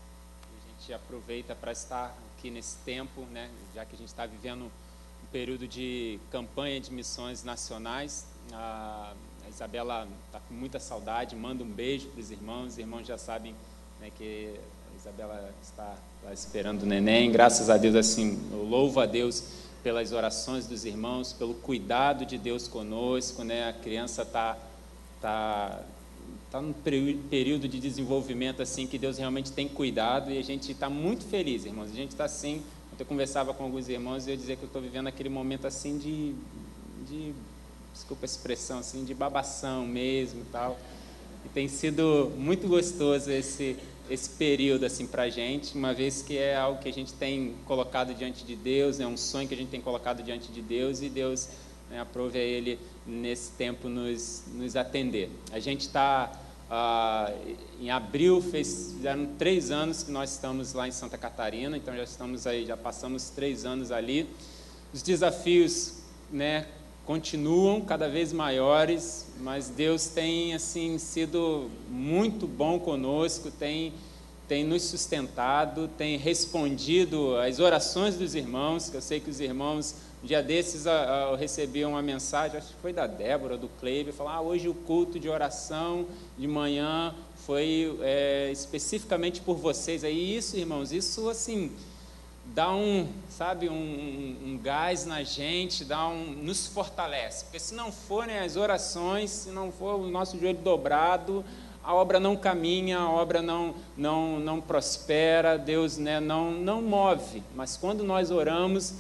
E a gente aproveita para estar aqui nesse tempo, né, já que a gente está vivendo um período de campanha de missões nacionais. A Isabela está com muita saudade, manda um beijo para os irmãos já sabem, né, que a Isabela está lá esperando o neném. Graças a Deus, assim, eu louvo a Deus pelas orações dos irmãos, pelo cuidado de Deus conosco, né? A criança está num período de desenvolvimento assim que Deus realmente tem cuidado, e a gente está muito feliz, irmãos. A gente está assim, eu conversava com alguns irmãos e eu dizia que eu estou vivendo aquele momento assim de desculpa a expressão, assim, de babação mesmo e tal. E tem sido muito gostoso esse período, assim, para a gente, uma vez que é algo que a gente tem colocado diante de Deus, é um sonho que a gente tem colocado diante de Deus, e Deus, né, aprove a Ele, nesse tempo, nos atender. A gente está, em abril, fizeram 3 anos que nós estamos lá em Santa Catarina, então já passamos 3 anos ali. Os desafios, né, continuam cada vez maiores, mas Deus tem, assim, sido muito bom conosco, tem nos sustentado, tem respondido às orações dos irmãos, que eu sei que os irmãos, um dia desses eu recebi uma mensagem, acho que foi da Débora, do Cleiber, falando, hoje o culto de oração de manhã foi especificamente por vocês. Aí isso, irmãos, isso, assim, dá um gás na gente, nos fortalece, porque se não forem as orações, se não for o nosso joelho dobrado, a obra não caminha, a obra não prospera, Deus, né, não move. Mas quando nós oramos,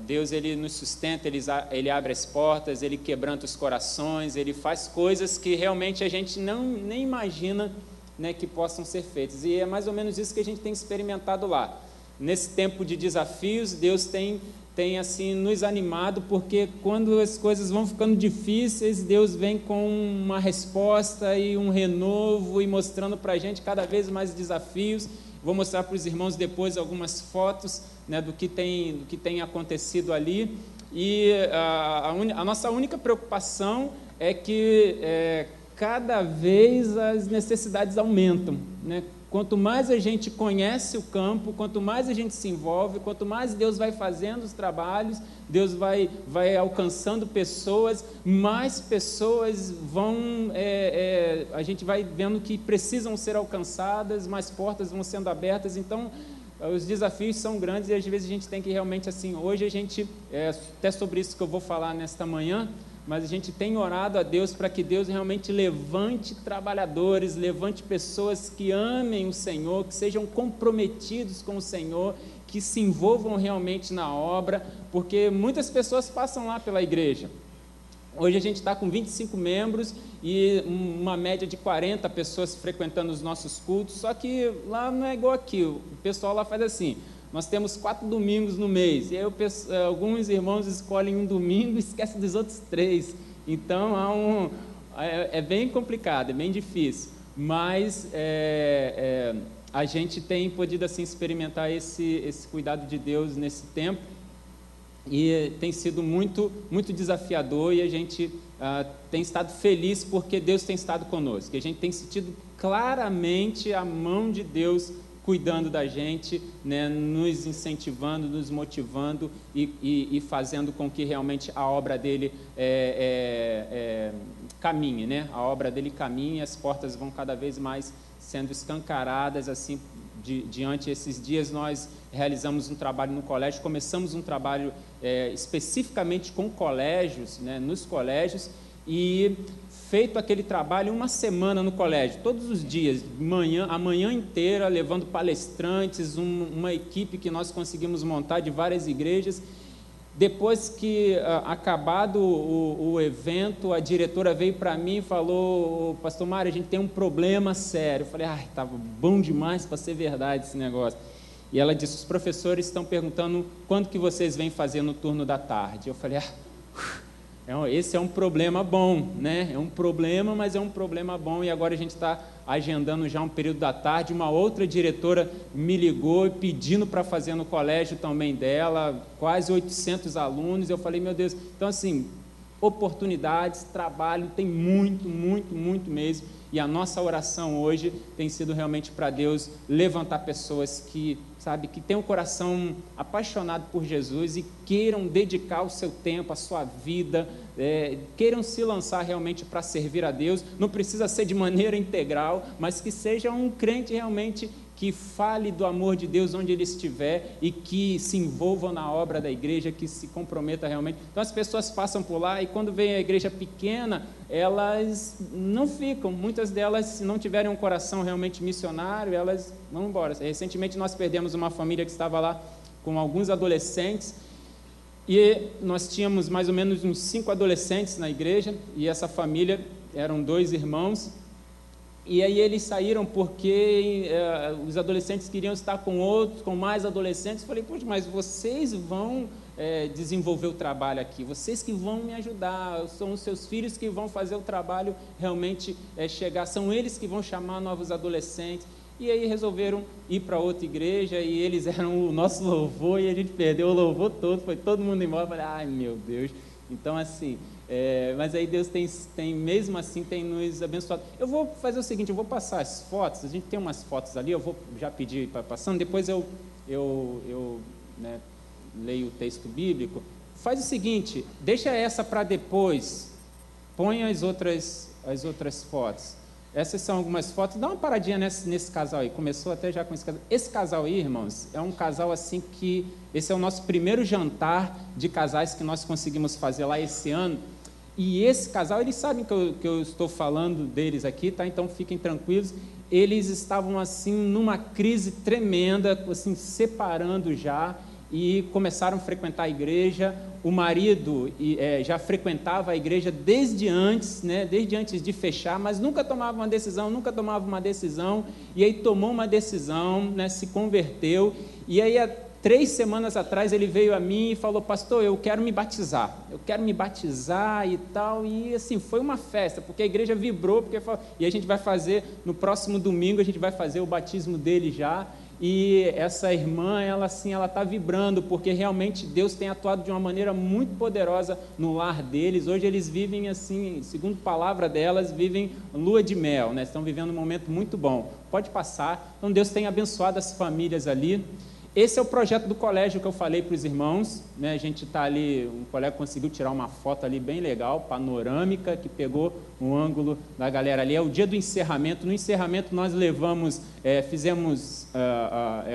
Deus, Ele nos sustenta, Ele abre as portas, Ele quebranta os corações, Ele faz coisas que realmente a gente nem imagina, né, que possam ser feitos, e é mais ou menos isso que a gente tem experimentado lá. Nesse tempo de desafios, Deus tem assim, nos animado, porque quando as coisas vão ficando difíceis, Deus vem com uma resposta e um renovo, e mostrando para a gente cada vez mais desafios. Vou mostrar para os irmãos depois algumas fotos, né, do que tem acontecido ali, e a nossa única preocupação é que cada vez as necessidades aumentam, né? quanto mais a gente conhece o campo, quanto mais a gente se envolve, quanto mais Deus vai fazendo os trabalhos, Deus vai alcançando pessoas, mais pessoas vão, a gente vai vendo que precisam ser alcançadas, mais portas vão sendo abertas. Então, os desafios são grandes e às vezes a gente tem que realmente, assim, hoje a gente, até sobre isso que eu vou falar nesta manhã, mas a gente tem orado a Deus para que Deus realmente levante trabalhadores, levante pessoas que amem o Senhor, que sejam comprometidos com o Senhor, que se envolvam realmente na obra, porque muitas pessoas passam lá pela igreja. Hoje a gente está com 25 membros e uma média de 40 pessoas frequentando os nossos cultos, só que lá não é igual aqui, o pessoal lá faz assim: nós temos 4 domingos no mês, e aí alguns irmãos escolhem um domingo e esquecem dos outros 3. Então é bem complicado, é bem difícil, mas a gente tem podido assim experimentar esse cuidado de Deus nesse tempo, e tem sido muito, muito desafiador, e a gente tem estado feliz porque Deus tem estado conosco, que a gente tem sentido claramente a mão de Deus cuidando da gente, né, nos incentivando, nos motivando e fazendo com que realmente a obra dele caminhe, né? A obra dele caminhe, as portas vão cada vez mais sendo escancaradas, assim, diante esses dias nós realizamos um trabalho no colégio, começamos um trabalho especificamente com colégios, né, nos colégios, e feito aquele trabalho uma semana no colégio, todos os dias, a manhã inteira, levando palestrantes, uma equipe que nós conseguimos montar de várias igrejas. Depois que acabado o evento, a diretora veio para mim e falou: pastor Mário, a gente tem um problema sério. Eu falei: estava bom demais para ser verdade esse negócio. E ela disse: os professores estão perguntando quando que vocês vêm fazer no turno da tarde. Eu falei: esse é um problema bom, né? É um problema, mas é um problema bom. E agora a gente está agendando já um período da tarde. Uma outra diretora me ligou pedindo para fazer no colégio também dela, quase 800 alunos. Eu falei: meu Deus. Então, assim, oportunidades, trabalho, tem muito, muito, muito mesmo. E a nossa oração hoje tem sido realmente para Deus levantar pessoas que, sabe, que têm um coração apaixonado por Jesus e queiram dedicar o seu tempo, a sua vida, queiram se lançar realmente para servir a Deus. Não precisa ser de maneira integral, mas que seja um crente realmente que fale do amor de Deus onde ele estiver e que se envolva na obra da igreja, que se comprometa realmente. Então as pessoas passam por lá e quando vem a igreja pequena, elas não ficam, muitas delas, se não tiverem um coração realmente missionário, elas vão embora. Recentemente nós perdemos uma família que estava lá com alguns adolescentes, e nós tínhamos mais ou menos uns 5 adolescentes na igreja, e essa família eram 2 irmãos, e aí eles saíram porque os adolescentes queriam estar com mais adolescentes. Eu falei: poxa, mas vocês vão desenvolver o trabalho aqui, vocês que vão me ajudar, são os seus filhos que vão fazer o trabalho realmente chegar, são eles que vão chamar novos adolescentes. E aí resolveram ir para outra igreja, e eles eram o nosso louvor, e a gente perdeu o louvor todo, foi todo mundo embora. Eu falei: ai meu Deus. Então, assim, mas aí Deus tem mesmo assim, tem nos abençoado. Eu vou fazer o seguinte, eu vou passar as fotos, a gente tem umas fotos ali, eu vou já pedir para passando, depois eu leio o texto bíblico. Faz o seguinte, deixa essa para depois, põe as outras fotos. Essas são algumas fotos. Dá uma paradinha nesse casal aí. Começou até já com esse casal. Esse casal aí, irmãos, é um casal assim que... Esse é o nosso primeiro jantar de casais que nós conseguimos fazer lá esse ano. E esse casal, eles sabem que eu estou falando deles aqui, tá? Então fiquem tranquilos. Eles estavam assim numa crise tremenda, assim, separando já, e começaram a frequentar a igreja. O marido já frequentava a igreja desde antes, né, desde antes de fechar, mas nunca tomava uma decisão, e aí tomou uma decisão, né, se converteu, e aí há 3 semanas atrás ele veio a mim e falou: pastor, eu quero me batizar e tal, e assim, foi uma festa, porque a igreja vibrou, e a gente vai fazer, no próximo domingo, a gente vai fazer o batismo dele já. e essa irmã, ela assim, ela está vibrando, porque realmente Deus tem atuado de uma maneira muito poderosa no lar deles. Hoje eles vivem assim, segundo a palavra delas, vivem lua de mel, né? Estão vivendo um momento muito bom. Pode passar. Então Deus tem abençoado as famílias ali. Esse é o projeto do colégio que eu falei para os irmãos, né? A gente está ali, um colega conseguiu tirar uma foto ali bem legal, panorâmica, que pegou um ângulo da galera ali. É o dia do encerramento. No encerramento nós levamos, fizemos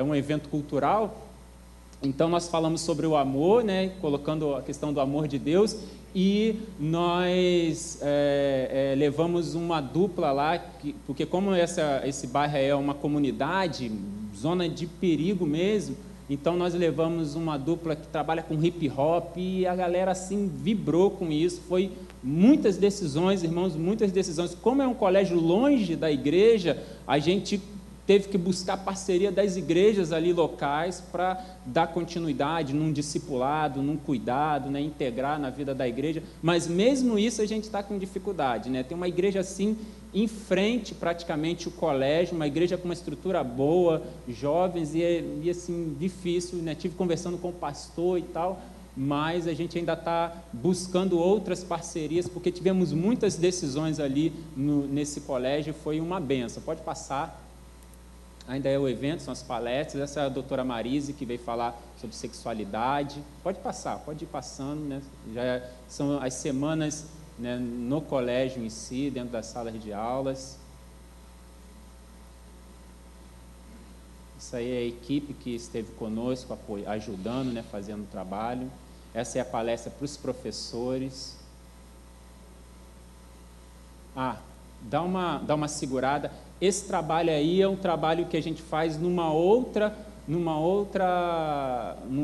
um evento cultural. Então nós falamos sobre o amor, né? Colocando a questão do amor de Deus, e nós levamos uma dupla lá, porque como esse bairro é uma comunidade, zona de perigo mesmo, então nós levamos uma dupla que trabalha com hip hop, e a galera assim vibrou com isso. Foi muitas decisões, irmãos, muitas decisões. Como é um colégio longe da igreja, a gente teve que buscar parceria das igrejas ali locais para dar continuidade num discipulado, num cuidado, né, integrar na vida da igreja. Mas mesmo isso a gente está com dificuldade, né? Tem uma igreja assim em frente praticamente o colégio, uma igreja com uma estrutura boa, jovens, e assim difícil, né? Tive conversando com o pastor e tal, mas a gente ainda está buscando outras parcerias, porque tivemos muitas decisões ali nesse colégio. Foi uma benção. Pode passar. Ainda é o evento, são as palestras. Essa é a doutora Marise, que veio falar sobre sexualidade. Pode passar, pode ir passando, né? Já são as semanas, né, no colégio em si, dentro das salas de aulas. Isso aí é a equipe que esteve conosco, ajudando, né, fazendo o trabalho. Essa é a palestra para os professores. Dá uma segurada. Esse trabalho aí é um trabalho que a gente faz num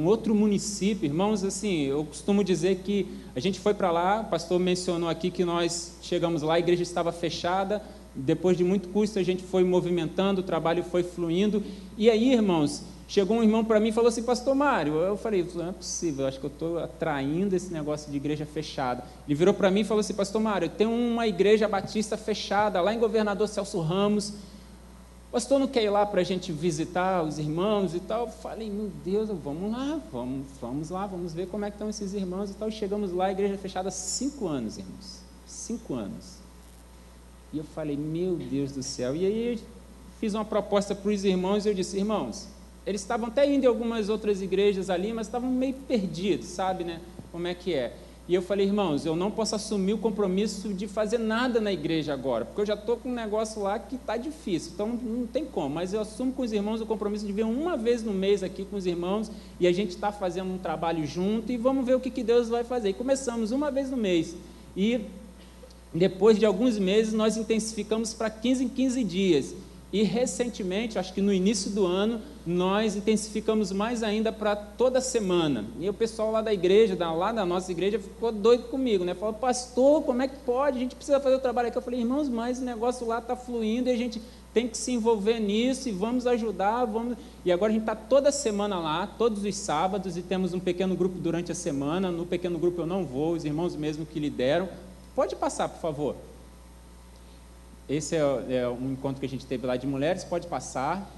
outro município. Irmãos, assim, eu costumo dizer que a gente foi para lá, o pastor mencionou aqui que nós chegamos lá, a igreja estava fechada, depois de muito custo a gente foi movimentando, o trabalho foi fluindo, e aí, irmãos, chegou um irmão para mim e falou assim: pastor Mário, eu falei, não é possível, acho que eu estou atraindo esse negócio de igreja fechada. Ele virou para mim e falou assim: pastor Mário, tem uma igreja batista fechada lá em Governador Celso Ramos, pastor não quer ir lá para a gente visitar os irmãos e tal? Eu falei, meu Deus, vamos lá, vamos lá, vamos ver como é que estão esses irmãos e tal. Chegamos lá, a igreja fechada há 5 anos, irmãos, 5 anos. E eu falei, meu Deus do céu. E aí eu fiz uma proposta para os irmãos e eu disse: irmãos, eles estavam até indo em algumas outras igrejas ali, mas estavam meio perdidos, sabe, né? Como é que é? E eu falei, irmãos, eu não posso assumir o compromisso de fazer nada na igreja agora, porque eu já estou com um negócio lá que está difícil, então não tem como, mas eu assumo com os irmãos o compromisso de vir uma vez no mês aqui com os irmãos, e a gente está fazendo um trabalho junto, e vamos ver o que Deus vai fazer. E começamos uma vez no mês, e depois de alguns meses nós intensificamos para 15 em 15 dias, e recentemente, acho que no início do ano, nós intensificamos mais ainda para toda semana. E o pessoal lá da igreja, lá da nossa igreja, ficou doido comigo, né? Falou, pastor, como é que pode? A gente precisa fazer o trabalho aqui. Eu falei, irmãos, mas o negócio lá está fluindo e a gente tem que se envolver nisso e vamos ajudar. E agora a gente está toda semana lá, todos os sábados, e temos um pequeno grupo durante a semana. No pequeno grupo eu não vou, os irmãos mesmo que lideram. Pode passar, por favor. Esse é um encontro que a gente teve lá de mulheres, pode passar.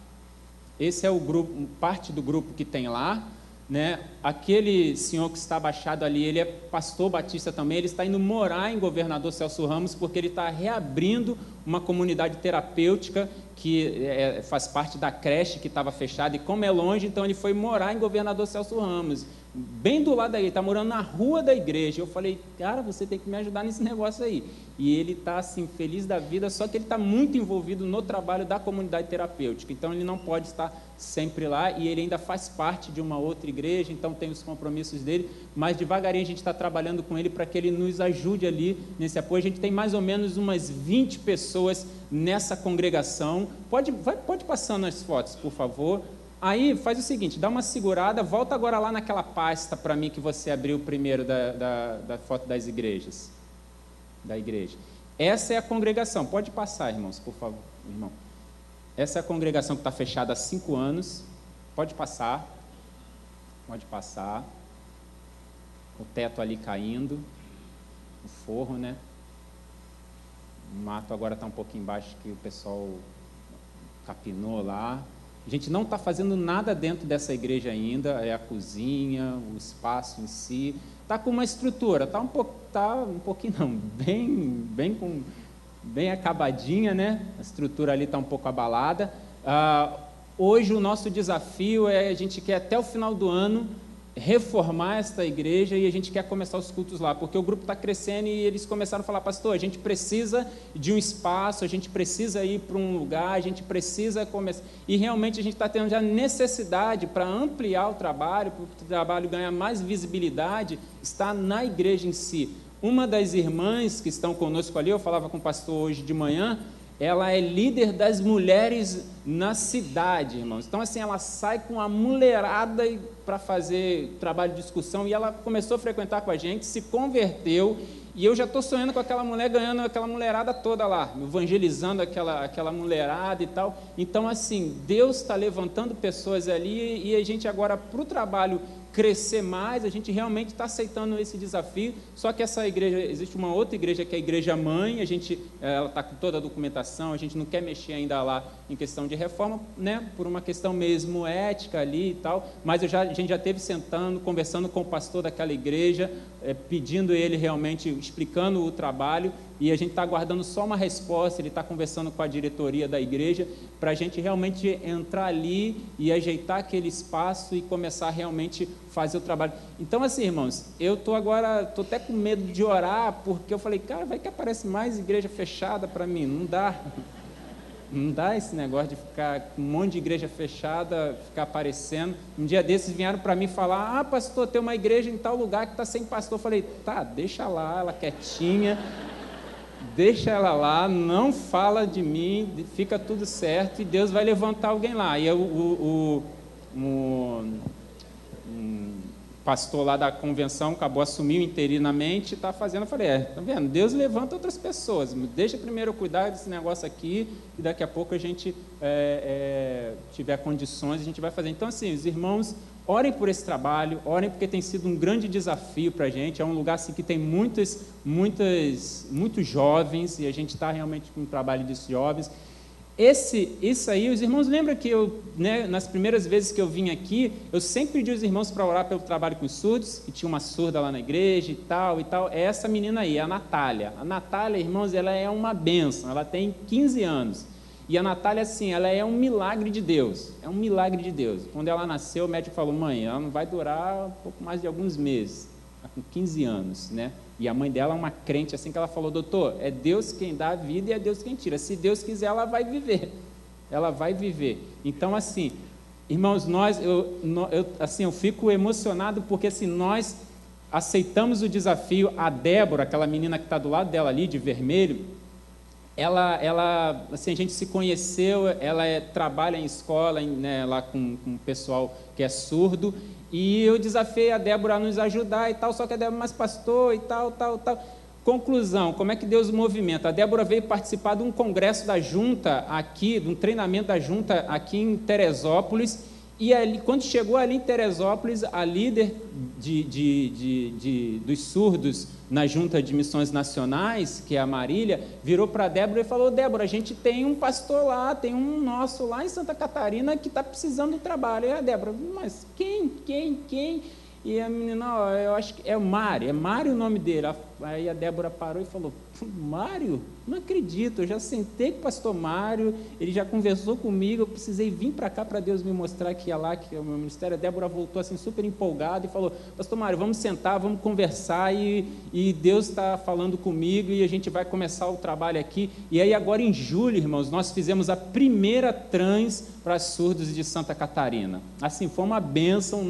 Esse é o grupo, parte do grupo que tem lá, né? Aquele senhor que está abaixado ali, ele é pastor batista também, ele está indo morar em Governador Celso Ramos, porque ele está reabrindo uma comunidade terapêutica que faz parte da creche que estava fechada, e como é longe, então ele foi morar em Governador Celso Ramos, bem do lado da igreja, está morando na rua da igreja. Eu falei, cara, você tem que me ajudar nesse negócio aí. E ele está assim, feliz da vida, só que ele está muito envolvido no trabalho da comunidade terapêutica, então ele não pode estar sempre lá, e ele ainda faz parte de uma outra igreja, então tem os compromissos dele, mas devagarinho a gente está trabalhando com ele para que ele nos ajude ali nesse apoio. A gente tem mais ou menos umas 20 pessoas nessa congregação. Pode passando as fotos, por favor. Aí faz o seguinte, dá uma segurada, volta agora lá naquela pasta para mim que você abriu primeiro da foto das igrejas, da igreja. Essa é a congregação, pode passar, irmãos, por favor, irmão. Essa é a congregação que está fechada há 5 anos, pode passar, o teto ali caindo, o forro, né? O mato agora está um pouquinho embaixo, que o pessoal capinou lá. A gente não está fazendo nada dentro dessa igreja ainda, é a cozinha, o espaço em si. Está com uma estrutura, está um pouquinho não, bem acabadinha, né? A estrutura ali está um pouco abalada. Hoje o nosso desafio a gente quer até o final do ano reformar esta igreja e a gente quer começar os cultos lá, porque o grupo está crescendo e eles começaram a falar, pastor, a gente precisa de um espaço, a gente precisa ir para um lugar, a gente precisa começar, e realmente a gente está tendo já necessidade para ampliar o trabalho, para o trabalho ganhar mais visibilidade, está na igreja em si. Uma das irmãs que estão conosco ali, eu falava com o pastor hoje de manhã, ela é líder das mulheres na cidade, irmãos. Então, assim, ela sai com a mulherada para fazer trabalho de discussão e ela começou a frequentar com a gente, se converteu e eu já estou sonhando com aquela mulher, ganhando aquela mulherada toda lá, evangelizando aquela mulherada e tal. Então, assim, Deus está levantando pessoas ali e a gente agora, para o trabalho crescer mais, a gente realmente está aceitando esse desafio, só que essa igreja, existe uma outra igreja que é a igreja mãe, ela está com toda a documentação, a gente não quer mexer ainda lá em questão de reforma, né, por uma questão mesmo ética ali e tal, mas a gente já esteve sentando, conversando com o pastor daquela igreja, pedindo ele realmente, explicando o trabalho, e a gente está aguardando só uma resposta, ele está conversando com a diretoria da igreja, para a gente realmente entrar ali e ajeitar aquele espaço e começar a realmente fazer o trabalho. Então, assim, irmãos, eu estou até com medo de orar, porque eu falei, cara, vai que aparece mais igreja fechada para mim, não dá esse negócio de ficar com um monte de igreja fechada, ficar aparecendo. Um dia desses vieram para mim falar, pastor, tem uma igreja em tal lugar que está sem pastor. Eu falei, tá, deixa lá, ela quietinha, deixa ela lá, não fala de mim, fica tudo certo e Deus vai levantar alguém lá. E o pastor lá da convenção acabou assumindo interinamente e está fazendo. Eu falei, tá vendo? Deus levanta outras pessoas, deixa primeiro eu cuidar desse negócio aqui e daqui a pouco a gente tiver condições, a gente vai fazer. Então, assim, os irmãos, orem por esse trabalho, orem porque tem sido um grande desafio para a gente, é um lugar assim, que tem muitos jovens e a gente está realmente com um trabalho desses jovens. Isso aí, os irmãos lembram que nas primeiras vezes que eu vim aqui, eu sempre pedi os irmãos para orar pelo trabalho com os surdos, que tinha uma surda lá na igreja e tal, é essa menina aí, a Natália. A Natália, irmãos, ela é uma bênção, ela tem 15 anos. E a Natália, assim, ela é um milagre de Deus, Quando ela nasceu, o médico falou, mãe, ela não vai durar um pouco mais de alguns meses, está com 15 anos, né? E a mãe dela é uma crente, assim que ela falou, doutor, é Deus quem dá a vida e é Deus quem tira. Se Deus quiser, ela vai viver. Então, assim, irmãos, eu fico emocionado porque, assim, nós aceitamos o desafio. A Débora, aquela menina que está do lado dela ali, de vermelho, ela assim, a gente se conheceu, ela trabalha em escola, né, lá com o pessoal que é surdo, e eu desafiei a Débora a nos ajudar e tal, só que a Débora, mas pastor e tal. Conclusão, como é que Deus movimenta? A Débora veio participar de um congresso da junta aqui, de um treinamento da junta aqui em Teresópolis, e ali, quando chegou ali em Teresópolis, a líder dos surdos na Junta de Missões Nacionais, que é a Marília, virou para a Débora e falou, Débora, a gente tem um pastor lá, tem um nosso lá em Santa Catarina que está precisando de trabalho. E a Débora, mas quem? E a menina, eu acho que é o Mário o nome dele. Aí a Débora parou e falou, Mário? Não acredito, eu já sentei com o pastor Mário, ele já conversou comigo, eu precisei vir para cá para Deus me mostrar que ia lá, que é o meu ministério. A Débora voltou assim super empolgada e falou, pastor Mário, vamos sentar, vamos conversar e Deus está falando comigo e a gente vai começar o trabalho aqui. E aí agora em julho, irmãos, nós fizemos a primeira trans para surdos de Santa Catarina. Assim, foi uma bênção,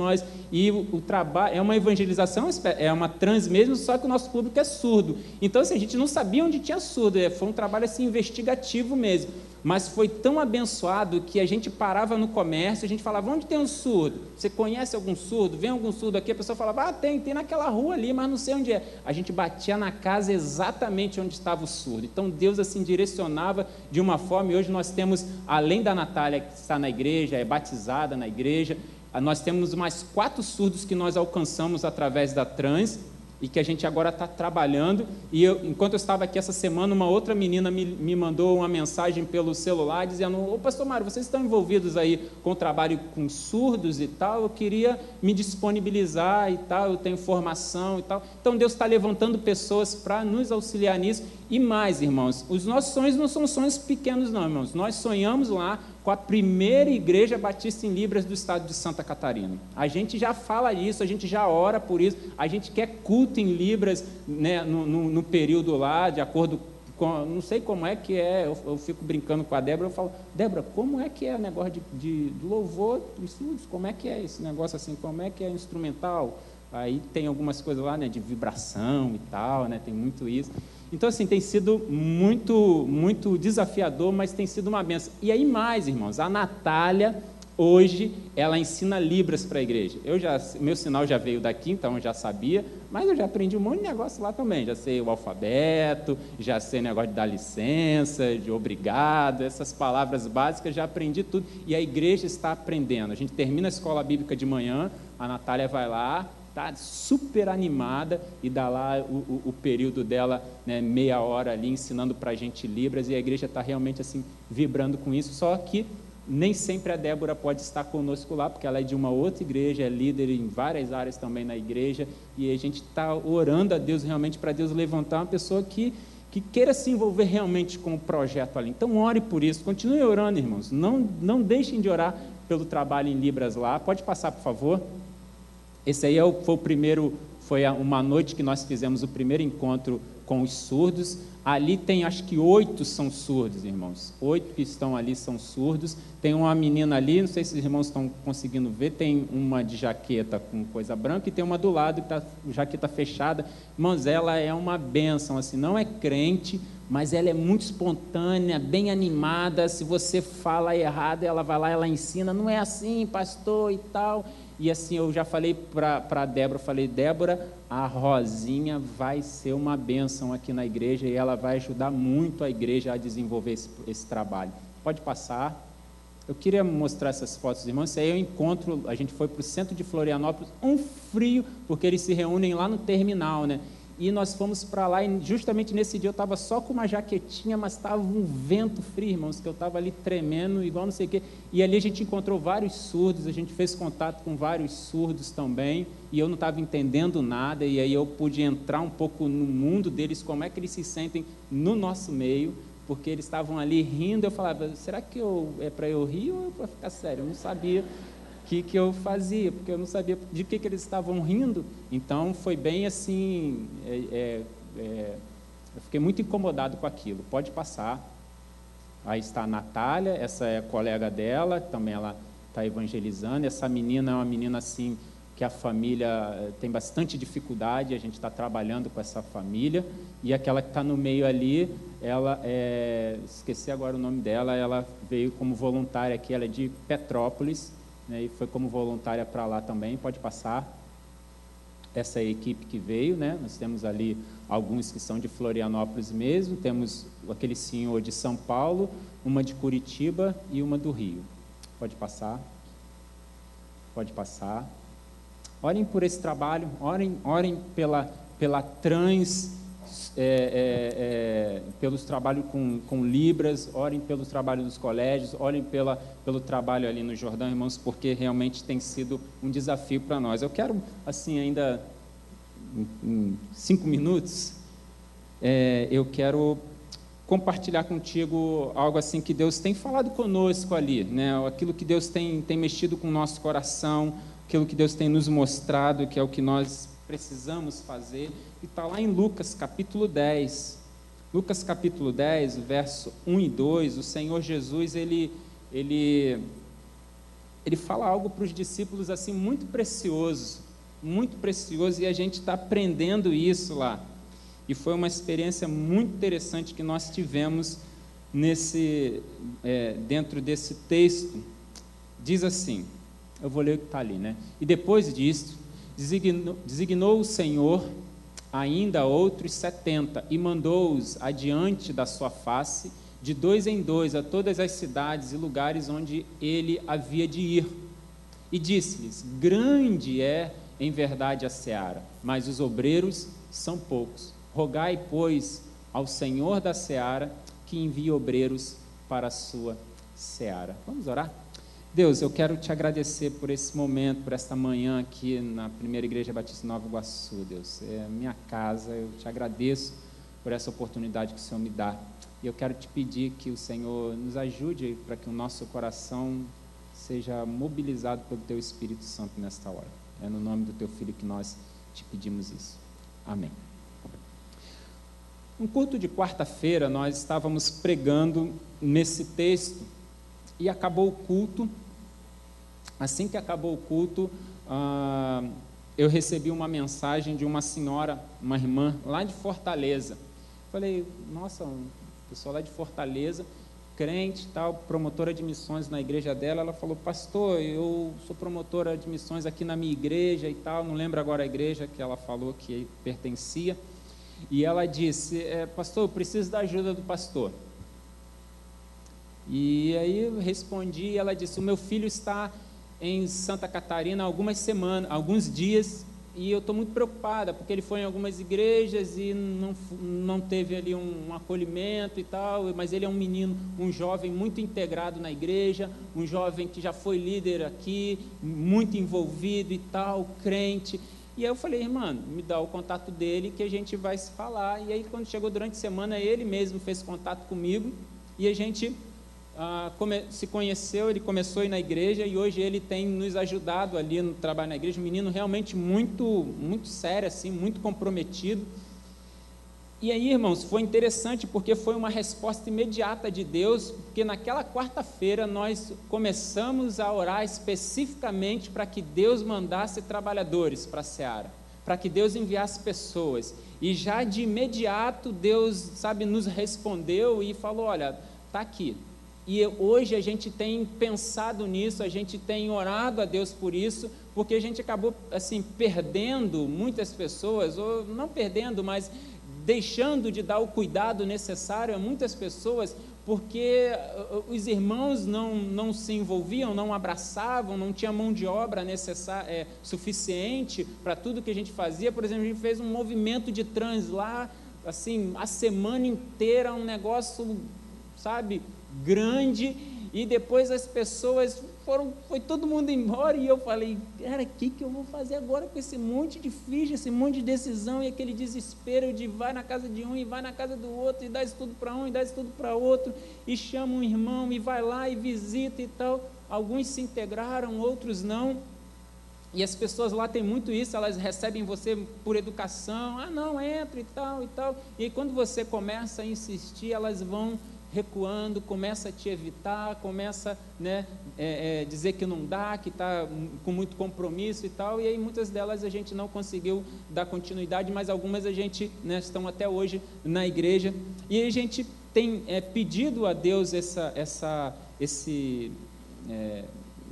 e o trabalho é uma evangelização, é uma trans mesmo, só que o nosso público é surdo. Então, assim, a gente não sabia onde tinha surdo, foi um trabalho assim, investigativo mesmo. Mas foi tão abençoado que a gente parava no comércio, a gente falava, onde tem um surdo? Você conhece algum surdo? Vem algum surdo aqui? A pessoa falava, tem naquela rua ali, mas não sei onde é. A gente batia na casa exatamente onde estava o surdo. Então, Deus assim direcionava de uma forma, e hoje nós temos, além da Natália, que está na igreja, é batizada na igreja, nós temos mais 4 surdos que nós alcançamos através da trans, e que a gente agora está trabalhando. E enquanto eu estava aqui essa semana, uma outra menina me mandou uma mensagem pelo celular dizendo: ô pastor Mário, vocês estão envolvidos aí com o trabalho com surdos e tal, eu queria me disponibilizar e tal, eu tenho formação e tal. Então Deus está levantando pessoas para nos auxiliar nisso. E mais, irmãos, os nossos sonhos não são sonhos pequenos não, irmãos. Nós sonhamos lá com a primeira igreja batista em Libras do estado de Santa Catarina. A gente já fala isso, a gente já ora por isso, a gente quer culto em Libras, né, no período lá, de acordo com, não sei como é que é, eu fico brincando com a Débora, eu falo: Débora, como é que é o negócio de louvor, como é que é esse negócio assim, como é que é instrumental? Aí tem algumas coisas lá, né, de vibração e tal, né, tem muito isso. Então, assim, tem sido muito, muito desafiador, mas tem sido uma benção. E aí mais, irmãos, a Natália, hoje, ela ensina Libras para a igreja. Meu sinal já veio daqui, então eu já sabia, mas eu já aprendi um monte de negócio lá também. Já sei o alfabeto, já sei o negócio de dar licença, de obrigado, essas palavras básicas, já aprendi tudo. E a igreja está aprendendo. A gente termina a escola bíblica de manhã, a Natália vai lá, está super animada e dá lá o período dela, né, meia hora ali ensinando para a gente Libras, e a igreja está realmente assim vibrando com isso. Só que nem sempre a Débora pode estar conosco lá, porque ela é de uma outra igreja, é líder em várias áreas também na igreja, e a gente está orando a Deus realmente para Deus levantar uma pessoa que queira se envolver realmente com o projeto ali. Então ore por isso, continue orando, irmãos, não deixem de orar pelo trabalho em Libras lá. Pode passar, por favor. Esse aí foi uma noite que nós fizemos o primeiro encontro com os surdos. Ali tem, acho que 8 são surdos, irmãos. 8 que estão ali são surdos. Tem uma menina ali, não sei se os irmãos estão conseguindo ver, tem uma de jaqueta com coisa branca e tem uma do lado que está jaqueta fechada. Irmãos, ela é uma bênção, assim, não é crente, mas ela é muito espontânea, bem animada. Se você fala errado, ela vai lá, ela ensina: não é assim, pastor, e tal. E assim, eu já falei para a Débora, Débora, a Rosinha vai ser uma bênção aqui na igreja e ela vai ajudar muito a igreja a desenvolver esse trabalho. Pode passar. Eu queria mostrar essas fotos, irmãos. Isso aí eu encontro, a gente foi para o centro de Florianópolis, um frio, porque eles se reúnem lá no terminal, né? E nós fomos para lá e justamente nesse dia eu estava só com uma jaquetinha, mas estava um vento frio, irmãos, que eu estava ali tremendo, igual não sei o quê. E ali a gente encontrou vários surdos, a gente fez contato com vários surdos também, e eu não estava entendendo nada, e aí eu pude entrar um pouco no mundo deles, como é que eles se sentem no nosso meio, porque eles estavam ali rindo. Eu falava: será que é para eu rir ou é para ficar sério? Eu não sabia que eu fazia, porque eu não sabia de que eles estavam rindo. Então foi bem assim, eu fiquei muito incomodado com aquilo. Pode passar. Aí está a Natália, essa é a colega dela, também ela está evangelizando. Essa menina é uma menina assim que a família tem bastante dificuldade, a gente está trabalhando com essa família. E aquela que está no meio ali, ela esqueci agora o nome dela, ela veio como voluntária aqui, ela é de Petrópolis, né, e foi como voluntária para lá também. Pode passar. Essa é a equipe que veio, né? Nós temos ali alguns que são de Florianópolis mesmo, temos aquele senhor de São Paulo, uma de Curitiba e uma do Rio. Pode passar. Pode passar. Orem por esse trabalho, orem pela trans, pelos trabalhos com Libras, orem pelos trabalhos dos colégios, orem pelo trabalho ali no Jordão, irmãos, porque realmente tem sido um desafio para nós. Eu quero, assim, ainda em 5 minutos, eu quero compartilhar contigo algo assim que Deus tem falado conosco ali, né? Aquilo que Deus tem mexido com o nosso coração, aquilo que Deus tem nos mostrado, que é o que nós precisamos fazer, e está lá em Lucas capítulo 10. Lucas capítulo 10, verso 1 e 2, o Senhor Jesus, ele fala algo para os discípulos assim muito precioso, e a gente está aprendendo isso lá. E foi uma experiência muito interessante que nós tivemos dentro desse texto. Diz assim, eu vou ler o que está ali, né? E depois disso, designou o Senhor ainda outros 70 e mandou-os adiante da sua face, de 2 em 2, a todas as cidades e lugares onde ele havia de ir. E disse-lhes: grande é em verdade a seara, mas os obreiros são poucos. Rogai, pois, ao Senhor da seara que envie obreiros para a sua seara. Vamos orar? Deus, eu quero te agradecer por esse momento, por esta manhã aqui na Primeira Igreja Batista Nova Iguaçu, Deus. É a minha casa, eu te agradeço por essa oportunidade que o Senhor me dá. E eu quero te pedir que o Senhor nos ajude para que o nosso coração seja mobilizado pelo Teu Espírito Santo nesta hora. É no nome do Teu Filho que nós te pedimos isso. Amém. No culto de quarta-feira, nós estávamos pregando nesse texto e acabou o culto. Assim que acabou o culto, eu recebi uma mensagem de uma senhora, uma irmã, lá de Fortaleza. Falei, nossa, um pessoal lá de Fortaleza, crente, tal, promotora de missões na igreja dela. Ela falou, pastor, eu sou promotora de missões aqui na minha igreja e tal, não lembro agora a igreja que ela falou que pertencia. E ela disse, pastor, eu preciso da ajuda do pastor. E aí eu respondi, e ela disse, o meu filho está em Santa Catarina há alguns dias, e eu estou muito preocupada, porque ele foi em algumas igrejas e não teve ali um acolhimento e tal, mas ele é um menino, um jovem muito integrado na igreja, um jovem que já foi líder aqui, muito envolvido e tal, crente. E aí eu falei, irmã, me dá o contato dele que a gente vai se falar. E aí quando chegou durante a semana, ele mesmo fez contato comigo, e a gente se conheceu, ele começou a ir na igreja, e hoje ele tem nos ajudado ali no trabalho na igreja, um menino realmente muito, muito sério, assim, muito comprometido. E aí, irmãos, foi interessante, porque foi uma resposta imediata de Deus, porque naquela quarta-feira nós começamos a orar especificamente para que Deus mandasse trabalhadores para a seara, para que Deus enviasse pessoas, e já de imediato Deus, sabe, nos respondeu e falou, olha, está aqui. E hoje a gente tem pensado nisso, a gente tem orado a Deus por isso, porque a gente acabou, assim, perdendo muitas pessoas, ou não perdendo, mas deixando de dar o cuidado necessário a muitas pessoas, porque os irmãos não se envolviam, não abraçavam, não tinha mão de obra suficiente para tudo que a gente fazia. Por exemplo, a gente fez um movimento de trans lá, assim, a semana inteira, um negócio, sabe, grande, e depois as pessoas foi todo mundo embora, e eu falei, cara, o que eu vou fazer agora com esse monte de ficha, esse monte de decisão, e aquele desespero de vai na casa de um, e vai na casa do outro, e dá isso tudo para um, e dá isso tudo para outro, e chama um irmão, e vai lá, e visita e tal. Alguns se integraram, outros não, e as pessoas lá têm muito isso, elas recebem você por educação, não, entra e tal, e aí quando você começa a insistir, elas vão recuando, começa a te evitar, começa, né, dizer que não dá, que está com muito compromisso e tal, e aí muitas delas a gente não conseguiu dar continuidade, mas algumas a gente, né, estão até hoje na igreja, e a gente tem pedido a Deus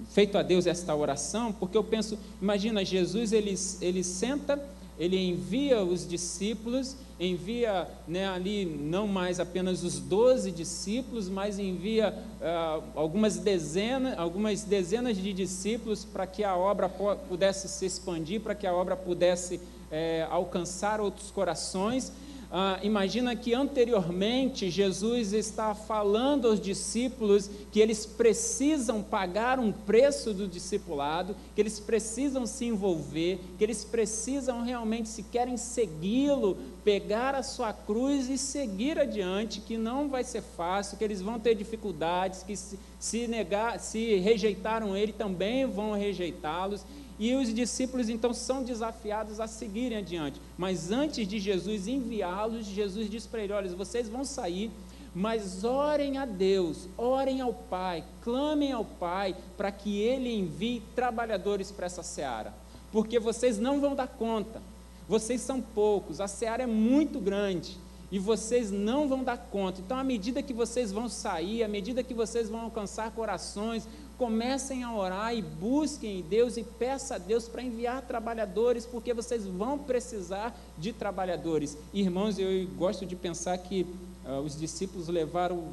feito a Deus esta oração, porque eu penso, imagina, Jesus, ele senta, ele envia os discípulos, envia, né, ali não mais apenas os 12 discípulos, mas envia algumas dezenas de discípulos para que a obra pudesse se expandir, para que a obra pudesse alcançar outros corações. Imagina que anteriormente Jesus está falando aos discípulos que eles precisam pagar um preço do discipulado, que eles precisam se envolver, que eles precisam realmente, se querem segui-lo, pegar a sua cruz e seguir adiante, que não vai ser fácil, que eles vão ter dificuldades, que se rejeitaram ele, também vão rejeitá-los. E os discípulos então são desafiados a seguirem adiante, mas antes de Jesus enviá-los, Jesus diz para eles, olha, vocês vão sair, mas orem a Deus, orem ao Pai, clamem ao Pai, para que Ele envie trabalhadores para essa seara, porque vocês não vão dar conta, vocês são poucos, a seara é muito grande, e vocês não vão dar conta. Então, à medida que vocês vão sair, à medida que vocês vão alcançar corações, comecem a orar e busquem Deus e peça a Deus para enviar trabalhadores, porque vocês vão precisar de trabalhadores. Irmãos, eu gosto de pensar que os discípulos levaram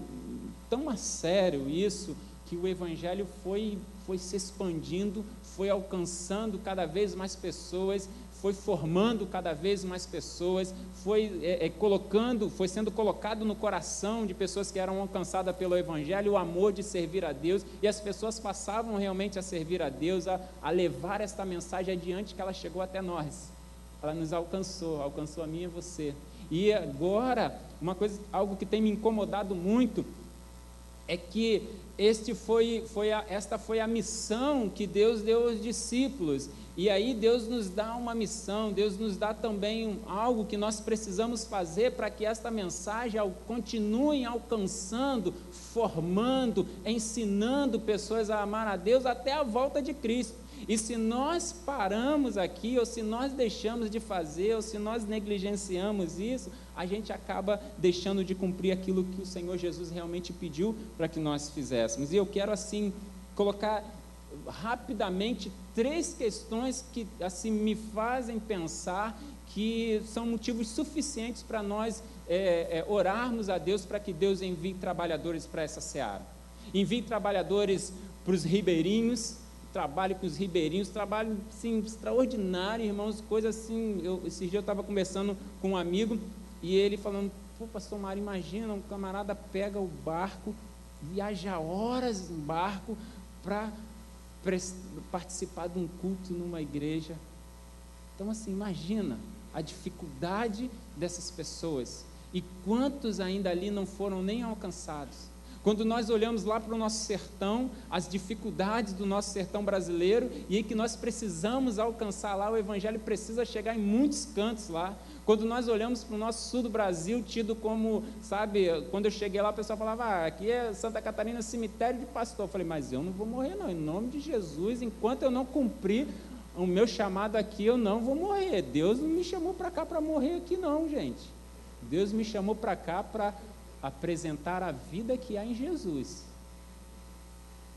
tão a sério isso, que o Evangelho foi se expandindo, foi alcançando cada vez mais pessoas, foi formando cada vez mais pessoas, foi sendo colocado no coração de pessoas que eram alcançadas pelo Evangelho o amor de servir a Deus, e as pessoas passavam realmente a servir a Deus, a levar esta mensagem adiante, que ela chegou até nós, ela nos alcançou a mim e você. E agora, algo que tem me incomodado muito, é que esta foi a missão que Deus deu aos discípulos, e aí Deus nos dá uma missão, Deus nos dá também algo que nós precisamos fazer para que esta mensagem continue alcançando, formando, ensinando pessoas a amar a Deus até a volta de Cristo. E se nós paramos aqui, ou se nós deixamos de fazer, ou se nós negligenciamos isso, a gente acaba deixando de cumprir aquilo que o Senhor Jesus realmente pediu para que nós fizéssemos. E eu quero, assim, colocar rapidamente 3 questões que, assim, me fazem pensar que são motivos suficientes para nós orarmos a Deus para que Deus envie trabalhadores para essa seara. Envie trabalhadores para os ribeirinhos, trabalho com os ribeirinhos, trabalho assim, extraordinário, irmãos, coisa assim. Esses dias eu estava conversando com um amigo e ele falando: pô, pastor Mário, imagina, um camarada pega o barco, viaja horas em barco para participar de um culto numa igreja. Então, assim, imagina a dificuldade dessas pessoas e quantos ainda ali não foram nem alcançados. Quando nós olhamos lá para o nosso sertão, as dificuldades do nosso sertão brasileiro, e que nós precisamos alcançar lá, o Evangelho precisa chegar em muitos cantos lá. Quando nós olhamos para o nosso sul do Brasil, tido como, sabe, quando eu cheguei lá, o pessoal falava: aqui é Santa Catarina, cemitério de pastor. Eu falei: mas eu não vou morrer não, em nome de Jesus, enquanto eu não cumprir o meu chamado aqui, eu não vou morrer. Deus não me chamou para cá para morrer aqui não, gente. Deus me chamou para cá para apresentar a vida que há em Jesus,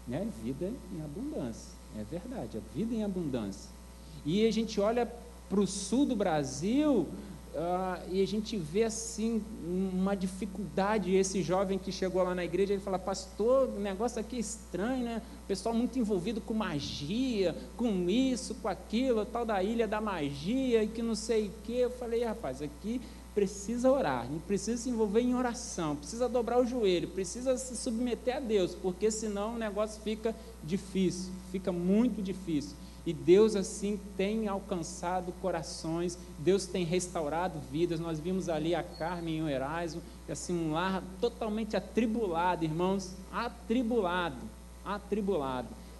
né? Vida em abundância, é verdade, a vida em abundância. E a gente olha para o sul do Brasil e a gente vê assim uma dificuldade. Esse jovem que chegou lá na igreja, ele fala: pastor, o negócio aqui é estranho, né? O pessoal muito envolvido com magia, com isso, com aquilo, tal da ilha da magia e que não sei o que. Eu falei: rapaz, aqui precisa orar, a gente precisa se envolver em oração, precisa dobrar o joelho, precisa se submeter a Deus, porque senão o negócio fica difícil, fica muito difícil. E Deus assim tem alcançado corações, Deus tem restaurado vidas. Nós vimos ali a Carmen e o Erasmo, assim, um lar totalmente atribulado, irmãos, atribulado,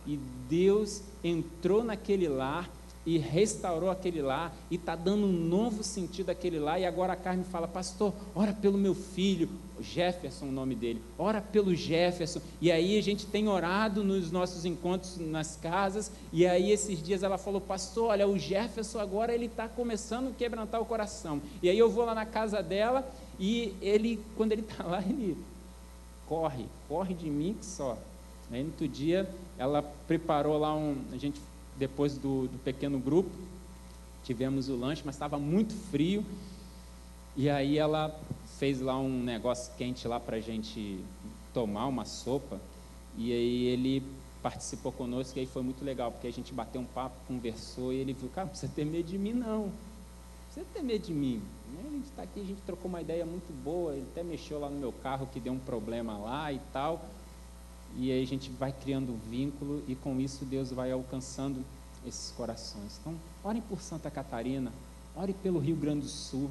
e Deus entrou naquele lar e restaurou aquele lar, e está dando um novo sentido àquele lar. E agora a Carmen fala: pastor, ora pelo meu filho, Jefferson, o nome dele, ora pelo Jefferson. E aí a gente tem orado nos nossos encontros nas casas, e aí esses dias ela falou: pastor, olha, o Jefferson agora ele está começando a quebrantar o coração. E aí eu vou lá na casa dela, e ele, quando ele está lá, ele corre de mim que só. Aí no outro dia ela preparou lá a gente, depois do pequeno grupo, tivemos o lanche, mas estava muito frio, e aí ela fez lá um negócio quente lá para a gente tomar, uma sopa, e aí ele participou conosco, e aí foi muito legal, porque a gente bateu um papo, conversou, e ele viu: cara, não precisa ter medo de mim não, não precisa ter medo de mim, a gente está aqui, a gente trocou uma ideia muito boa, ele até mexeu lá no meu carro, que deu um problema lá e tal. E aí a gente vai criando um vínculo, e com isso Deus vai alcançando esses corações. Então, orem por Santa Catarina, orem pelo Rio Grande do Sul,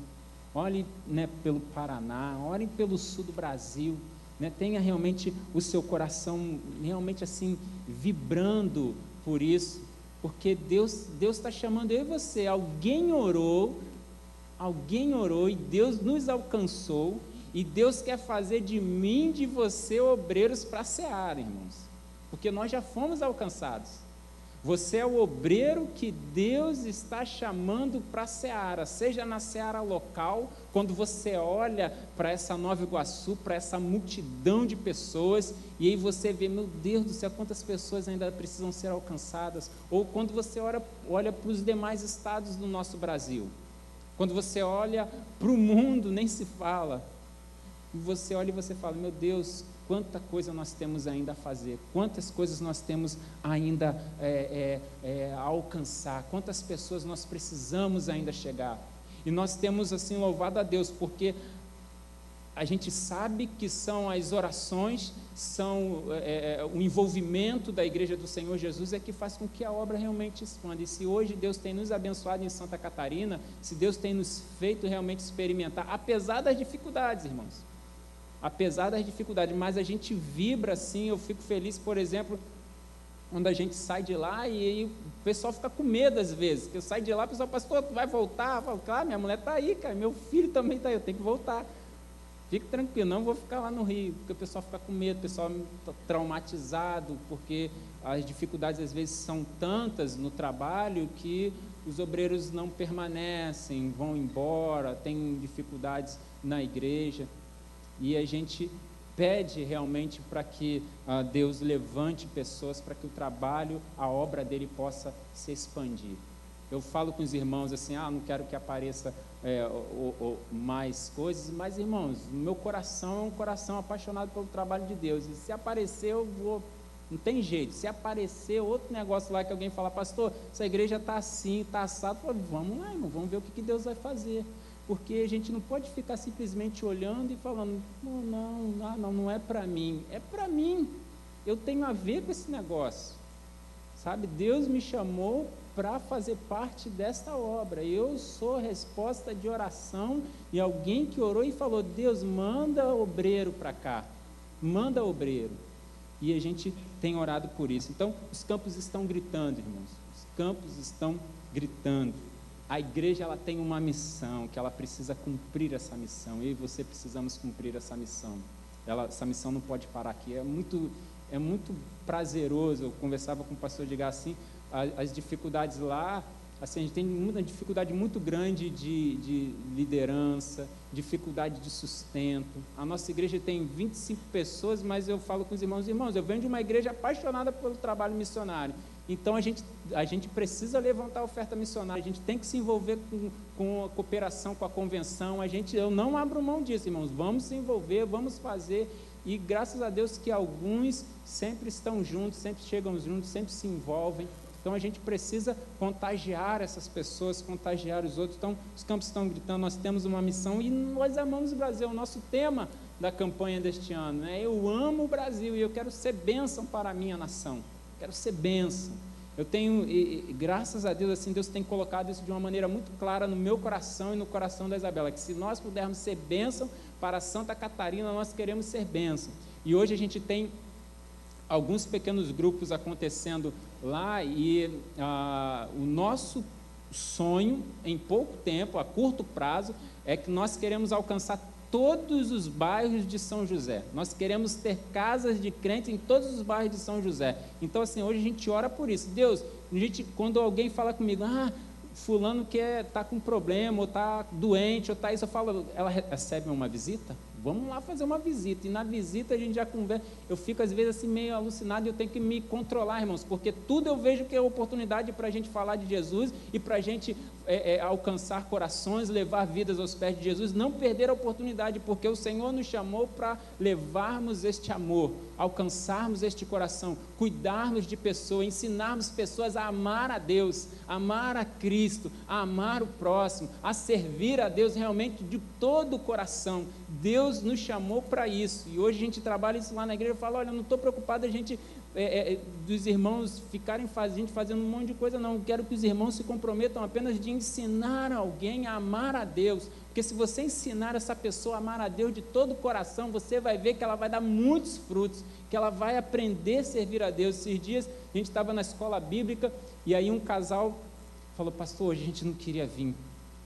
orem, né, pelo Paraná, orem pelo sul do Brasil, né? Tenha realmente o seu coração realmente assim vibrando por isso, porque Deus está chamando eu e você. Alguém orou e Deus nos alcançou. E Deus quer fazer de mim, de você, obreiros para a seara, irmãos. Porque nós já fomos alcançados. Você é o obreiro que Deus está chamando para a seara. Seja na seara local, quando você olha para essa Nova Iguaçu, para essa multidão de pessoas, e aí você vê: meu Deus do céu, quantas pessoas ainda precisam ser alcançadas. Ou quando você olha para os demais estados do nosso Brasil. Quando você olha para o mundo, nem se fala. e você olha e você fala, meu Deus, quanta coisa nós temos ainda a fazer, quantas coisas nós temos ainda a alcançar, quantas pessoas nós precisamos ainda chegar. E nós temos assim louvado a Deus, porque a gente sabe que são as orações, são o envolvimento da Igreja do Senhor Jesus é que faz com que a obra realmente expanda. E se hoje Deus tem nos abençoado em Santa Catarina, se Deus tem nos feito realmente experimentar, apesar das dificuldades, irmãos, apesar das dificuldades, mas a gente vibra assim. Eu fico feliz, por exemplo, quando a gente sai de lá e o pessoal fica com medo às vezes, que eu saio de lá, o pessoal, pastor, tu vai voltar? Eu falo, claro, minha mulher está aí, cara, meu filho também está aí, eu tenho que voltar. Fique tranquilo, não vou ficar lá no Rio, porque o pessoal fica com medo, o pessoal está traumatizado, porque as dificuldades às vezes são tantas no trabalho que os obreiros não permanecem, vão embora, tem dificuldades na igreja, e a gente pede realmente para que Deus levante pessoas para que o trabalho, a obra dele possa se expandir. Eu falo com os irmãos assim, não quero que apareça mais coisas, mas irmãos, o meu coração é um coração apaixonado pelo trabalho de Deus, e se aparecer eu vou, não tem jeito, se aparecer outro negócio lá que alguém fala, pastor, essa igreja está assim, está assado, eu falo, vamos lá, irmão, vamos ver o que Deus vai fazer, porque a gente não pode ficar simplesmente olhando e falando, não é para mim, é para mim, eu tenho a ver com esse negócio, sabe, Deus me chamou para fazer parte desta obra, eu sou resposta de oração, e alguém que orou e falou, Deus, manda obreiro para cá, manda obreiro, e a gente tem orado por isso. Então, os campos estão gritando, irmãos, os campos estão gritando, a igreja ela tem uma missão, que ela precisa cumprir essa missão, eu e você precisamos cumprir essa missão, essa missão não pode parar aqui, é muito prazeroso. Eu conversava com o pastor Edgar assim, as dificuldades lá, assim, a gente tem uma dificuldade muito grande de liderança, dificuldade de sustento. A nossa igreja tem 25 pessoas, mas eu falo com os irmãos, eu venho de uma igreja apaixonada pelo trabalho missionário, então a gente precisa levantar a oferta missionária, a gente tem que se envolver com a cooperação, com a convenção, eu não abro mão disso, irmãos, vamos se envolver, vamos fazer, e graças a Deus que alguns sempre estão juntos, sempre chegam juntos, sempre se envolvem. Então a gente precisa contagiar essas pessoas, contagiar os outros. Então os campos estão gritando, nós temos uma missão e nós amamos o Brasil. O nosso tema da campanha deste ano, né? Eu amo o Brasil e eu quero ser bênção para a minha nação, quero ser bênção. Eu tenho, graças a Deus, assim, Deus tem colocado isso de uma maneira muito clara no meu coração e no coração da Isabela, que se nós pudermos ser bênção para Santa Catarina, nós queremos ser bênção. E hoje a gente tem alguns pequenos grupos acontecendo lá, e o nosso sonho, em pouco tempo, a curto prazo, é que nós queremos alcançar todos os bairros de São José. Nós queremos ter casas de crentes em todos os bairros de São José. Então, assim, hoje a gente ora por isso. Deus, quando alguém fala comigo, fulano está com problema, ou está doente, ou está isso, eu falo, ela recebe uma visita? Vamos lá fazer uma visita, e na visita a gente já conversa, eu fico às vezes assim meio alucinado, e eu tenho que me controlar, irmãos, porque tudo eu vejo que é oportunidade para a gente falar de Jesus, e para a gente alcançar corações, levar vidas aos pés de Jesus, não perder a oportunidade, porque o Senhor nos chamou para levarmos este amor, alcançarmos este coração, cuidarmos de pessoas, ensinarmos pessoas a amar a Deus, amar a Cristo, a amar o próximo, a servir a Deus realmente de todo o coração. Deus nos chamou para isso, e hoje a gente trabalha isso lá na igreja. Eu falo, olha, eu não estou preocupado a gente, dos irmãos ficarem fazendo um monte de coisa, não. Eu quero que os irmãos se comprometam apenas de ensinar alguém a amar a Deus, porque se você ensinar essa pessoa a amar a Deus de todo o coração, você vai ver que ela vai dar muitos frutos, que ela vai aprender a servir a Deus. Esses dias a gente estava na escola bíblica, e aí um casal falou, pastor, hoje a gente não queria vir.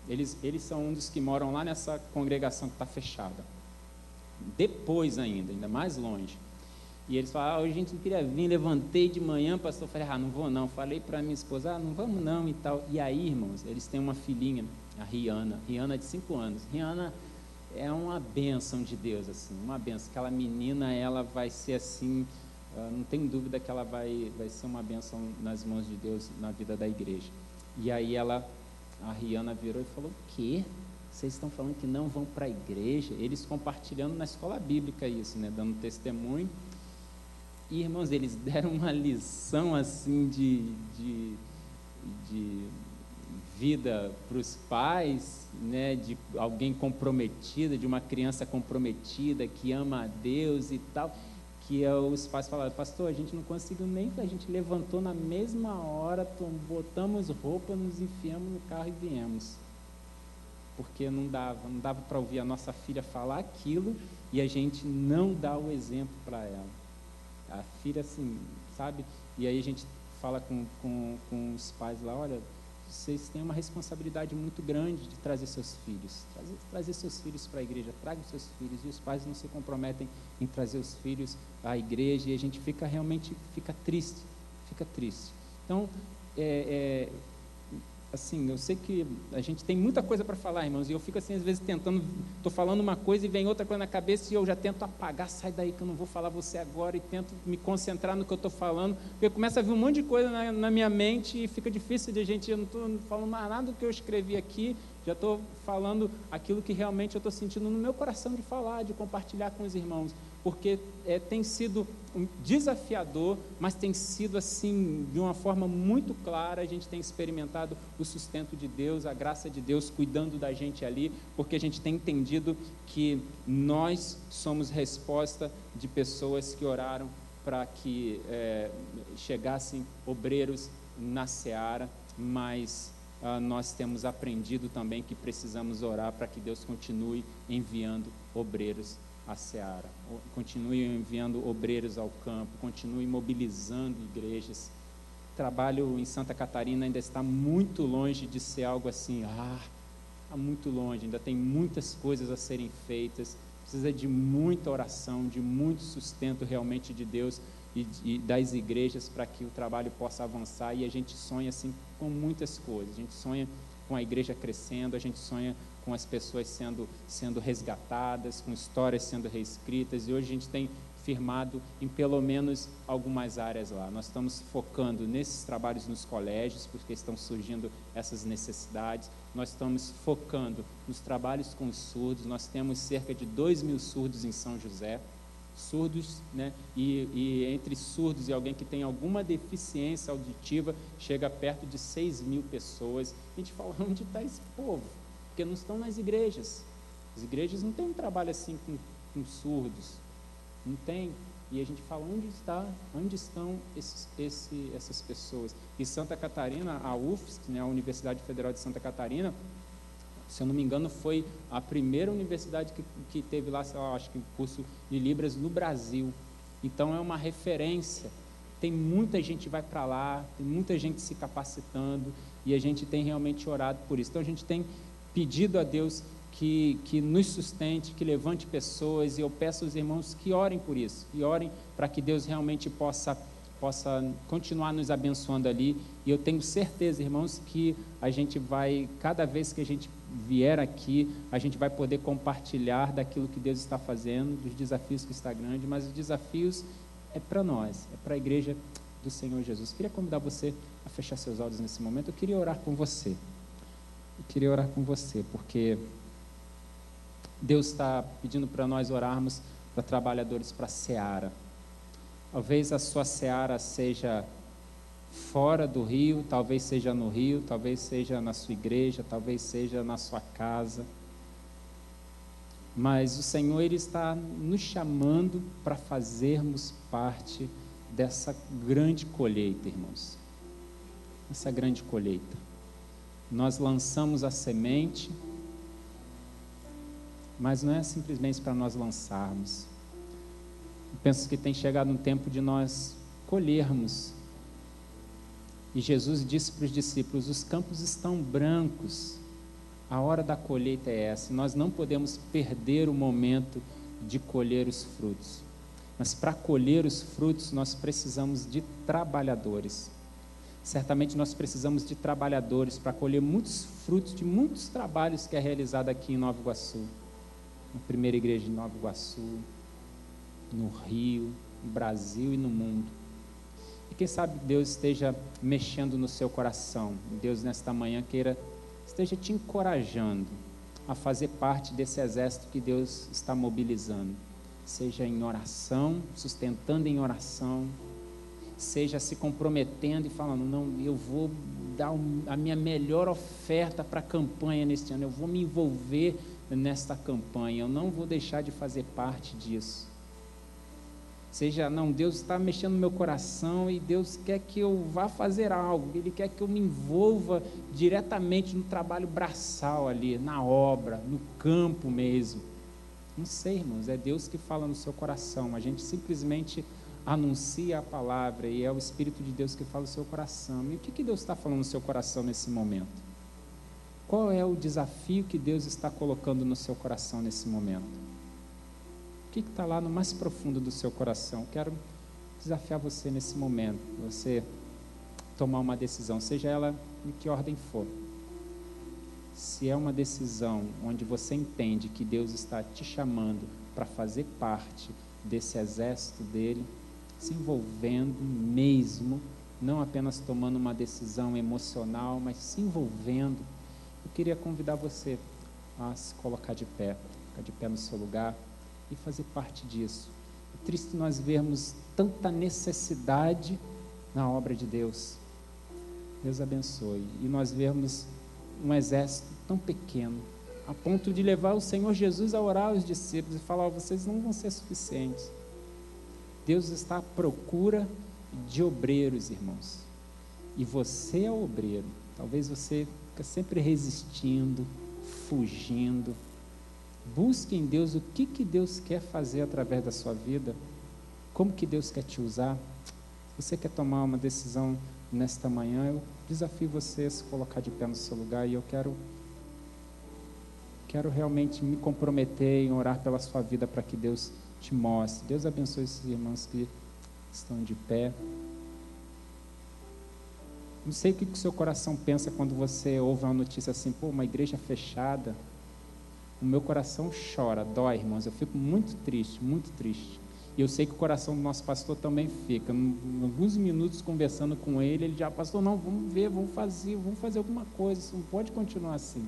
Eles são um dos que moram lá nessa congregação que está fechada, depois ainda mais longe, e eles falaram, hoje a gente não queria vir, levantei de manhã, pastor, falei, não vou não, falei para minha esposa, não vamos não e tal, e aí, irmãos, eles têm uma filhinha, a Rihanna de 5 anos, Rihanna é uma bênção de Deus, assim, uma bênção, aquela menina, ela vai ser assim, não tenho dúvida que ela vai ser uma bênção nas mãos de Deus, na vida da igreja. E aí a Rihanna virou e falou, o quê? vocês estão falando que não vão para a igreja, eles compartilhando na escola bíblica isso, né, dando testemunho. E, irmãos, eles deram uma lição assim de vida para os pais, né, de alguém comprometido, de uma criança comprometida, que ama a Deus e tal, que os pais falaram: pastor, a gente não conseguiu nem, a gente levantou na mesma hora, botamos roupa, nos enfiamos no carro e viemos. Porque não dava para ouvir a nossa filha falar aquilo e a gente não dá o exemplo para ela. A filha, assim, sabe? E aí a gente fala com os pais lá: olha, vocês têm uma responsabilidade muito grande de trazer seus filhos. Trazer seus filhos para a igreja, traga os seus filhos. E os pais não se comprometem em trazer os filhos à igreja e a gente realmente fica triste. Então, assim, eu sei que a gente tem muita coisa para falar, irmãos, e eu fico assim, às vezes, tentando, estou falando uma coisa e vem outra coisa na cabeça e eu já tento apagar: sai daí que eu não vou falar você agora, e tento me concentrar no que eu estou falando, porque começa a vir um monte de coisa na minha mente e fica difícil de eu não estou falando mais nada do que eu escrevi aqui, já estou falando aquilo que realmente eu estou sentindo no meu coração de falar, de compartilhar com os irmãos, porque tem sido desafiador, mas tem sido assim, de uma forma muito clara. A gente tem experimentado o sustento de Deus, a graça de Deus cuidando da gente ali, porque a gente tem entendido que nós somos resposta de pessoas que oraram para que chegassem obreiros na seara, mas nós temos aprendido também que precisamos orar para que Deus continue enviando obreiros à seara, continue enviando obreiros ao campo, continue mobilizando igrejas. O trabalho em Santa Catarina ainda está muito longe de ser algo assim, está muito longe, ainda tem muitas coisas a serem feitas, precisa de muita oração, de muito sustento realmente de Deus e das igrejas para que o trabalho possa avançar. E a gente sonha assim com muitas coisas, a gente sonha com a igreja crescendo, a gente sonha com as pessoas sendo resgatadas, com histórias sendo reescritas, e hoje a gente tem firmado em pelo menos algumas áreas lá. Nós estamos focando nesses trabalhos nos colégios, porque estão surgindo essas necessidades. Nós estamos focando nos trabalhos com os surdos. Nós temos cerca de 2.000 surdos em São José, surdos, né? E entre surdos e alguém que tem alguma deficiência auditiva, chega perto de 6.000 pessoas. A gente fala: onde está esse povo? Porque não estão nas igrejas. As igrejas não têm um trabalho assim com surdos, não tem. E a gente fala: onde estão essas pessoas? E Santa Catarina, a UFSC, né, a Universidade Federal de Santa Catarina, se eu não me engano, foi a primeira universidade que teve lá, sei lá, acho que um curso de Libras no Brasil. Então é uma referência. Tem muita gente que vai para lá, tem muita gente se capacitando, e a gente tem realmente orado por isso. Então a gente tem pedido a Deus que nos sustente, que levante pessoas, e eu peço aos irmãos que orem por isso, que orem para que Deus realmente possa continuar nos abençoando ali. E eu tenho certeza, irmãos, que a gente vai, cada vez que a gente vier aqui, a gente vai poder compartilhar daquilo que Deus está fazendo, dos desafios que está grande, mas os desafios é para nós, é para a igreja do Senhor Jesus. Queria convidar você a fechar seus olhos nesse momento. Eu queria orar com você. Porque Deus está pedindo para nós orarmos para trabalhadores para a seara. Talvez a sua seara seja fora do rio, talvez seja no rio, talvez seja na sua igreja, talvez seja na sua casa. Mas o Senhor, Ele está nos chamando para fazermos parte dessa grande colheita, irmãos. Essa grande colheita. Nós lançamos a semente, mas não é simplesmente para nós lançarmos. Eu penso que tem chegado um tempo de nós colhermos. E Jesus disse para os discípulos: os campos estão brancos, a hora da colheita é essa. Nós não podemos perder o momento de colher os frutos. Mas para colher os frutos, nós precisamos de trabalhadores. Certamente nós precisamos de trabalhadores para colher muitos frutos de muitos trabalhos que é realizado aqui em Nova Iguaçu, na primeira igreja de Nova Iguaçu, no Rio, no Brasil e no mundo. E quem sabe Deus esteja mexendo no seu coração, Deus nesta manhã esteja te encorajando a fazer parte desse exército que Deus está mobilizando. Seja em oração, sustentando em oração, seja se comprometendo e falando, não, eu vou dar a minha melhor oferta para a campanha neste ano, eu vou me envolver nesta campanha, eu não vou deixar de fazer parte disso. Seja, não, Deus está mexendo no meu coração e Deus quer que eu vá fazer algo, Ele quer que eu me envolva diretamente no trabalho braçal ali, na obra, no campo mesmo. Não sei, irmãos, é Deus que fala no seu coração, a gente simplesmente anuncia a palavra e é o Espírito de Deus que fala no seu coração. E o que Deus está falando no seu coração nesse momento? Qual é o desafio que Deus está colocando no seu coração nesse momento? O que está lá no mais profundo do seu coração? Quero desafiar você nesse momento, você tomar uma decisão, seja ela em que ordem for. Se é uma decisão onde você entende que Deus está te chamando para fazer parte desse exército dele, se envolvendo mesmo, não apenas tomando uma decisão emocional, mas se envolvendo, eu queria convidar você a se colocar de pé, ficar de pé no seu lugar e fazer parte disso. É triste nós vermos tanta necessidade na obra de Deus. Deus abençoe. E nós vermos um exército tão pequeno, a ponto de levar o Senhor Jesus a orar aos discípulos e falar, vocês não vão ser suficientes. Deus está à procura de obreiros, irmãos. E você é o obreiro. Talvez você fique sempre resistindo, fugindo. Busque em Deus o que Deus quer fazer através da sua vida, como que Deus quer te usar. Se você quer tomar uma decisão nesta manhã, eu desafio você a se colocar de pé no seu lugar e eu quero realmente me comprometer em orar pela sua vida para que Deus te mostre. Deus abençoe esses irmãos que estão de pé. Não sei o que o seu coração pensa quando você ouve uma notícia assim, pô, uma igreja fechada. O meu coração chora, dói, irmãos. Eu fico muito triste, muito triste. E eu sei que o coração do nosso pastor também fica. Em alguns minutos conversando com ele, ele já, pastor, não, vamos ver, vamos fazer alguma coisa. Isso não pode continuar assim.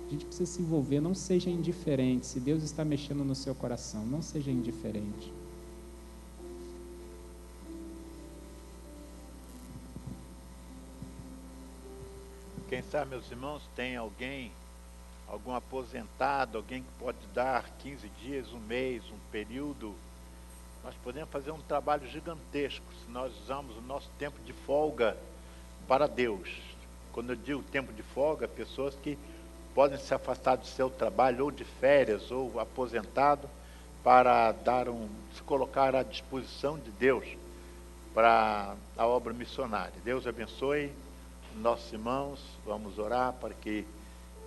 A gente precisa se envolver, não seja indiferente. Se Deus está mexendo no seu coração, não seja indiferente. Quem sabe, meus irmãos, tem alguém, algum aposentado, alguém que pode dar 15 dias, um mês, um período. Nós podemos fazer um trabalho gigantesco se nós usarmos o nosso tempo de folga para Deus. Quando eu digo tempo de folga, pessoas que podem se afastar do seu trabalho, ou de férias, ou aposentado, para se colocar à disposição de Deus para a obra missionária. Deus abençoe nossos irmãos, vamos orar para que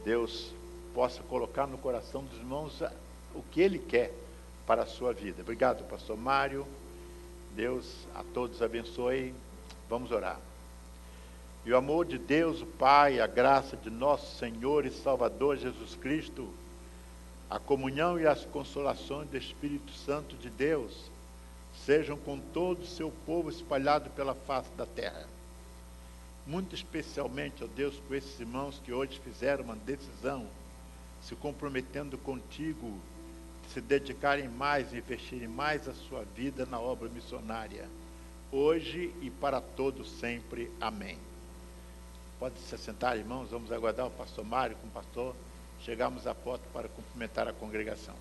Deus possa colocar no coração dos irmãos o que Ele quer para a sua vida. Obrigado, pastor Mário. Deus a todos abençoe. Vamos orar. E o amor de Deus, o Pai, a graça de nosso Senhor e Salvador Jesus Cristo, a comunhão e as consolações do Espírito Santo de Deus, sejam com todo o seu povo espalhado pela face da terra. Muito especialmente, ó Deus, com esses irmãos que hoje fizeram uma decisão, se comprometendo contigo, se dedicarem mais, investirem mais a sua vida na obra missionária, hoje e para todos sempre. Amém. Pode se assentar, irmãos, vamos aguardar o pastor Mário com o pastor chegarmos à porta para cumprimentar a congregação.